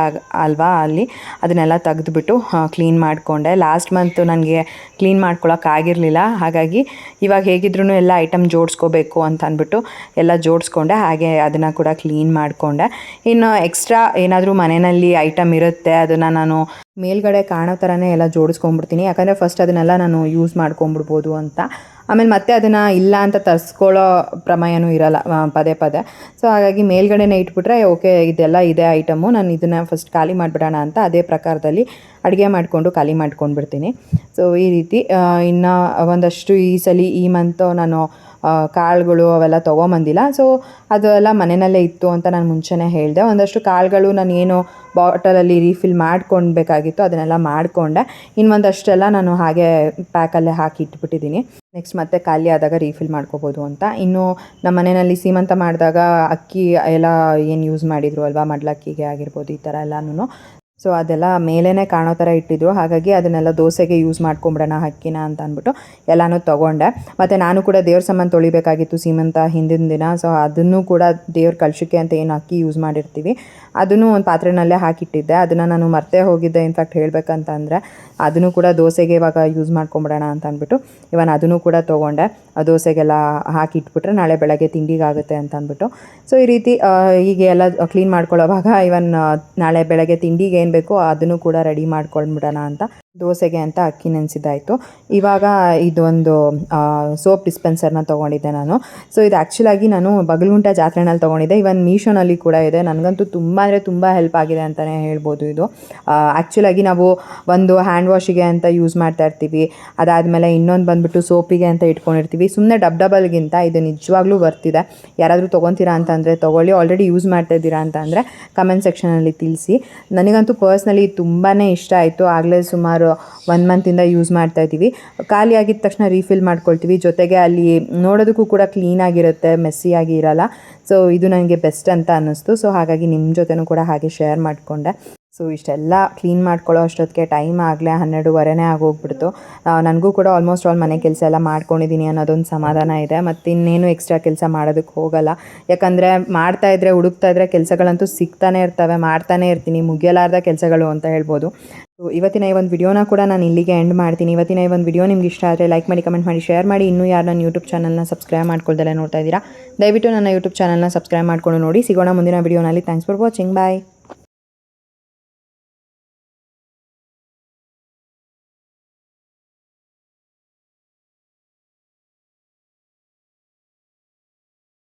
ಅಲ್ವಾ ಅಲ್ಲಿ ಅದನ್ನೆಲ್ಲ ತೆಗೆದುಬಿಟ್ಟು ಕ್ಲೀನ್ ಮಾಡಿಕೊಂಡೆ. ಲಾಸ್ಟ್ ಮಂತು ನನಗೆ ಕ್ಲೀನ್ ಮಾಡ್ಕೊಳ್ಳೋಕ್ಕಾಗಿರಲಿಲ್ಲ, ಹಾಗಾಗಿ ಇವಾಗ ಹೇಗಿದ್ರೂ ಎಲ್ಲ ಐಟಮ್ ಜೋಡಿಸ್ಕೋಬೇಕು ಅಂತ ಅಂದ್ಬಿಟ್ಟು ಎಲ್ಲ ಜೋಡಿಸ್ಕೊಂಡೆ. ಹಾಗೆ ಅದನ್ನು ಕೂಡ ಕ್ಲೀನ್ ಮಾಡಿಕೊಂಡೆ. ಇನ್ನು ಎಕ್ಸ್ಟ್ರಾ ಏನಾದರೂ ಮನೆಯಲ್ಲಿ ಐಟಮ್ ಇರುತ್ತೆ ಅದನ್ನು ನಾನು ಮೇಲ್ಗಡೆ ಕಾಣೋ ಥರನೇ ಎಲ್ಲ ಜೋಡಿಸ್ಕೊಂಡ್ಬಿಡ್ತೀನಿ, ಯಾಕಂದರೆ ಫಸ್ಟ್ ಅದನ್ನೆಲ್ಲ ನಾನು ಯೂಸ್ ಮಾಡ್ಕೊಂಬಿಡ್ಬೋದು ಅಂತ. ಆಮೇಲೆ ಮತ್ತೆ ಅದನ್ನು ಇಲ್ಲ ಅಂತ ತರಿಸ್ಕೊಳ್ಳೋ ಪ್ರಮೇಯನೂ ಇರಲ್ಲ ಪದೇ ಪದೇ. ಸೊ ಹಾಗಾಗಿ ಮೇಲ್ಗಡೆನೇ ಇಟ್ಬಿಟ್ರೆ ಓಕೆ ಇದೆಲ್ಲ ಇದೆ ಐಟಮು, ನಾನು ಇದನ್ನು ಫಸ್ಟ್ ಖಾಲಿ ಮಾಡಿಬಿಡೋಣ ಅಂತ ಅದೇ ಪ್ರಕಾರದಲ್ಲಿ ಅಡುಗೆ ಮಾಡಿಕೊಂಡು ಖಾಲಿ ಮಾಡ್ಕೊಂಡ್ಬಿಡ್ತೀನಿ. ಸೊ ಈ ರೀತಿ ಇನ್ನು ಒಂದಷ್ಟು ಈ ಸಲ ಈ ಮಂತು ನಾನು ಕಾಳುಗಳು ಅವೆಲ್ಲ ತೊಗೊಂಬಂದಿಲ್ಲ. ಸೊ ಅದೆಲ್ಲ ಮನೆಯಲ್ಲೇ ಇತ್ತು ಅಂತ ನಾನು ಮುಂಚೆನೇ ಹೇಳಿದೆ. ಒಂದಷ್ಟು ಕಾಳುಗಳು ನಾನು ಏನು ಬಾಟಲಲ್ಲಿ ರೀಫಿಲ್ ಮಾಡ್ಕೊಳ್ಬೇಕಾಗಿತ್ತು ಅದನ್ನೆಲ್ಲ ಮಾಡಿಕೊಂಡೆ. ಇನ್ನು ಒಂದಷ್ಟೆಲ್ಲ ನಾನು ಹಾಗೆ ಪ್ಯಾಕಲ್ಲೇ ಹಾಕಿ ಇಟ್ಬಿಟ್ಟಿದ್ದೀನಿ, ನೆಕ್ಸ್ಟ್ ಮತ್ತೆ ಖಾಲಿ ಆದಾಗ ರೀಫಿಲ್ ಮಾಡ್ಕೋಬೋದು ಅಂತ. ಇನ್ನು ನಮ್ಮ ಮನೆಯಲ್ಲಿ ಸೀಮಂತ ಮಾಡಿದಾಗ ಅಕ್ಕಿ ಎಲ್ಲ ಏನು ಯೂಸ್ ಮಾಡಿದರು ಅಲ್ವಾ, ಮಡ್ಲಕ್ಕಿಗೆ ಆಗಿರ್ಬೋದು ಈ ಥರ ಎಲ್ಲನೂ. ಸೊ ಅದೆಲ್ಲ ಮೇಲೇ ಕಾಣೋ ಥರ ಇಟ್ಟಿದ್ರು, ಹಾಗಾಗಿ ಅದನ್ನೆಲ್ಲ ದೋಸೆಗೆ ಯೂಸ್ ಮಾಡ್ಕೊಂಬಿಡೋಣ ಅಕ್ಕಿನ ಅಂತ ಅಂದ್ಬಿಟ್ಟು ಎಲ್ಲನೂ ತೊಗೊಂಡೆ. ಮತ್ತು ನಾನು ಕೂಡ ದೇವ್ರ ಸಾಮಾನು ತೊಳಿಬೇಕಾಗಿತ್ತು ಸೀಮಂತ ಹಿಂದಿನ ದಿನ. ಸೊ ಅದನ್ನು ಕೂಡ ದೇವ್ರ ಕಲಶಕ್ಕೆ ಅಂತ ಏನು ಅಕ್ಕಿ ಯೂಸ್ ಮಾಡಿರ್ತೀವಿ ಅದನ್ನು ಒಂದು ಪಾತ್ರೆನಲ್ಲೇ ಹಾಕಿಟ್ಟಿದ್ದೆ. ಅದನ್ನು ನಾನು ಮರ್ತೇ ಹೋಗಿದ್ದೆ, ಇನ್ಫ್ಯಾಕ್ಟ್ ಹೇಳಬೇಕಂತ ಅಂದರೆ ಅದನ್ನು ಕೂಡ ದೋಸೆಗೆ ಇವಾಗ ಯೂಸ್ ಮಾಡ್ಕೊಂಬಿಡೋಣ ಅಂತ ಅಂದ್ಬಿಟ್ಟು ಇವನ್ ಅದನ್ನು ಕೂಡ ತೊಗೊಂಡೆ. ದೋಸೆಗೆಲ್ಲ ಹಾಕಿಟ್ಬಿಟ್ರೆ ನಾಳೆ ಬೆಳಗ್ಗೆ ತಿಂಡಿಗಾಗುತ್ತೆ ಅಂತ ಅಂದ್ಬಿಟ್ಟು. ಸೊ ಈ ರೀತಿ ಹೀಗೆ ಎಲ್ಲ ಕ್ಲೀನ್ ಮಾಡ್ಕೊಳ್ಳೋವಾಗ ಇವನ್ ನಾಳೆ ಬೆಳಗ್ಗೆ ತಿಂಡಿಗೆ ಏನು ಬೇಕೋ ಅದನ್ನು ಕೂಡ ರೆಡಿ ಮಾಡ್ಕೊಂಡ್ಬಿಡೋಣ ಅಂತ ದೋಸೆಗೆ ಅಂತ ಅಕ್ಕಿ ನೆನೆಸಿದ್ದಾಯಿತು. ಇವಾಗ ಇದೊಂದು ಸೋಪ್ ಡಿಸ್ಪೆನ್ಸರ್ನ ತೊಗೊಂಡಿದ್ದೆ ನಾನು. ಸೊ ಇದು ಆ್ಯಕ್ಚುಲಾಗಿ ನಾನು ಬಗಲ್ಗುಂಟೆ ಜಾತ್ರೆನಲ್ಲಿ ತೊಗೊಂಡಿದ್ದೆ, ಇವನ್ ಮೀಶೋನಲ್ಲಿ ಕೂಡ ಇದೆ. ನನಗಂತೂ ತುಂಬ ಅಂದರೆ ತುಂಬ ಹೆಲ್ಪ್ ಆಗಿದೆ ಅಂತಲೇ ಹೇಳ್ಬೋದು. ಇದು ಆ್ಯಕ್ಚುಲಾಗಿ ನಾವು ಒಂದು ಹ್ಯಾಂಡ್ ವಾಶಿಗೆ ಅಂತ ಯೂಸ್ ಮಾಡ್ತಾ ಇರ್ತೀವಿ, ಅದಾದಮೇಲೆ ಇನ್ನೊಂದು ಬಂದುಬಿಟ್ಟು ಸೋಪಿಗೆ ಅಂತ ಇಟ್ಕೊಂಡಿರ್ತೀವಿ. ಸುಮ್ಮನೆ ಡಬಲ್ಗಿಂತ ಇದು ನಿಜವಾಗ್ಲೂ ಬರ್ತಿದೆ. ಯಾರಾದರೂ ತೊಗೊತೀರಾ ಅಂತಂದರೆ ತೊಗೊಳ್ಳಿ, ಆಲ್ರೆಡಿ ಯೂಸ್ ಮಾಡ್ತಾ ಇದ್ದೀರಾ ಅಂತ ಅಂದರೆ ಕಮೆಂಟ್ ಸೆಕ್ಷನಲ್ಲಿ ತಿಳಿಸಿ. ನನಗಂತೂ ಪರ್ಸ್ನಲಿ ತುಂಬಾ ಇಷ್ಟ ಆಯಿತು. ಆಗಲೇ ಸುಮಾರು 1 ಮಂತಿಂದ ಯೂಸ್ ಮಾಡ್ತಾ ಇದ್ದೀವಿ. ಖಾಲಿ ಆಗಿದ ತಕ್ಷಣ ರೀಫಿಲ್ ಮಾಡ್ಕೊಳ್ತೀವಿ, ಜೊತೆಗೆ ಅಲ್ಲಿ ನೋಡೋದಕ್ಕೂ ಕೂಡ ಕ್ಲೀನಾಗಿರುತ್ತೆ, ಮೆಸ್ಸಿಯಾಗಿ ಇರಲ್ಲ. ಸೊ ಇದು ನನಗೆ ಬೆಸ್ಟ್ ಅಂತ ಅನ್ನಿಸ್ತು. ಸೊ ಹಾಗಾಗಿ ನಿಮ್ಮ ಜೊತೆನೂ ಕೂಡ ಹಾಗೆ ಶೇರ್ ಮಾಡಿಕೊಂಡೆ. ಸೊ ಇಷ್ಟೆಲ್ಲ ಕ್ಲೀನ್ ಮಾಡ್ಕೊಳ್ಳೋ ಅಷ್ಟೊತ್ತಿಗೆ ಟೈಮ್ ಆಗಲೇ 12:30 ಆಗೋಗ್ಬಿಡ್ತು. ನನಗೂ ಕೂಡ ಆಲ್ಮೋಸ್ಟ್ ಆಲ್ ಮನೆ ಕೆಲಸ ಎಲ್ಲ ಮಾಡ್ಕೊಂಡಿದ್ದೀನಿ ಅನ್ನೋದೊಂದು ಸಮಾಧಾನ ಇದೆ. ಮತ್ತು ಇನ್ನೇನು ಎಕ್ಸ್ಟ್ರಾ ಕೆಲಸ ಮಾಡೋದಕ್ಕೆ ಹೋಗಲ್ಲ. ಯಾಕಂದರೆ ಮಾಡ್ತಾಯಿದ್ರೆ ಹುಡುಕ್ತಾಯಿದ್ರೆ ಕೆಲಸಗಳಂತೂ ಸಿಗ್ತಾನೆ ಇರ್ತವೆ, ಮಾಡ್ತಾನೆ ಇರ್ತೀನಿ, ಮುಗಿಯಲಾರ್ದ ಕೆಲಸಗಳು ಅಂತ ಹೇಳ್ಬೋದು. ಸೊ ಇವತ್ತಿನ ಈ ಒಂದು ವಿಡಿಯೋನ ಕೂಡ ನಾನು ಇಲ್ಲಿಗೆ ಎಂಡ್ ಮಾಡ್ತೀನಿ. ಇವತ್ತಿನ ಈ ಒಂದು ವಿಡಿಯೋ ನಿಮ್ಗೆ ಇಷ್ಟ ಆದರೆ ಲೈಕ್ ಮಾಡಿ, ಕಮೆಂಟ್ ಮಾಡಿ, ಶೇರ್ ಮಾಡಿ. ಇನ್ನೂ ಯಾರು ನನ್ನ ಯೂಟ್ಯೂಬ್ ಚಾನಲ್ನ ಸಬ್ಸ್ಕ್ರೈಬ್ ಮಾಡ್ಕೊಳ್ದಲ್ಲೇ ನೋಡ್ತಾ ಇದ್ದೀರಾ, ದಯವಿಟ್ಟು ನನ್ನ ಯೂಟ್ಯೂಬ್ ಚಾನಲ್ನ ಸಬ್ಸ್ಕ್ರೈಬ್ ಮಾಡ್ಕೊಂಡು ನೋಡಿ. ಸಿಗೋಣ ಮುಂದಿನ ವಿಡಿಯೋನಲ್ಲಿ. Thanks for watching. ಬಾಯ್.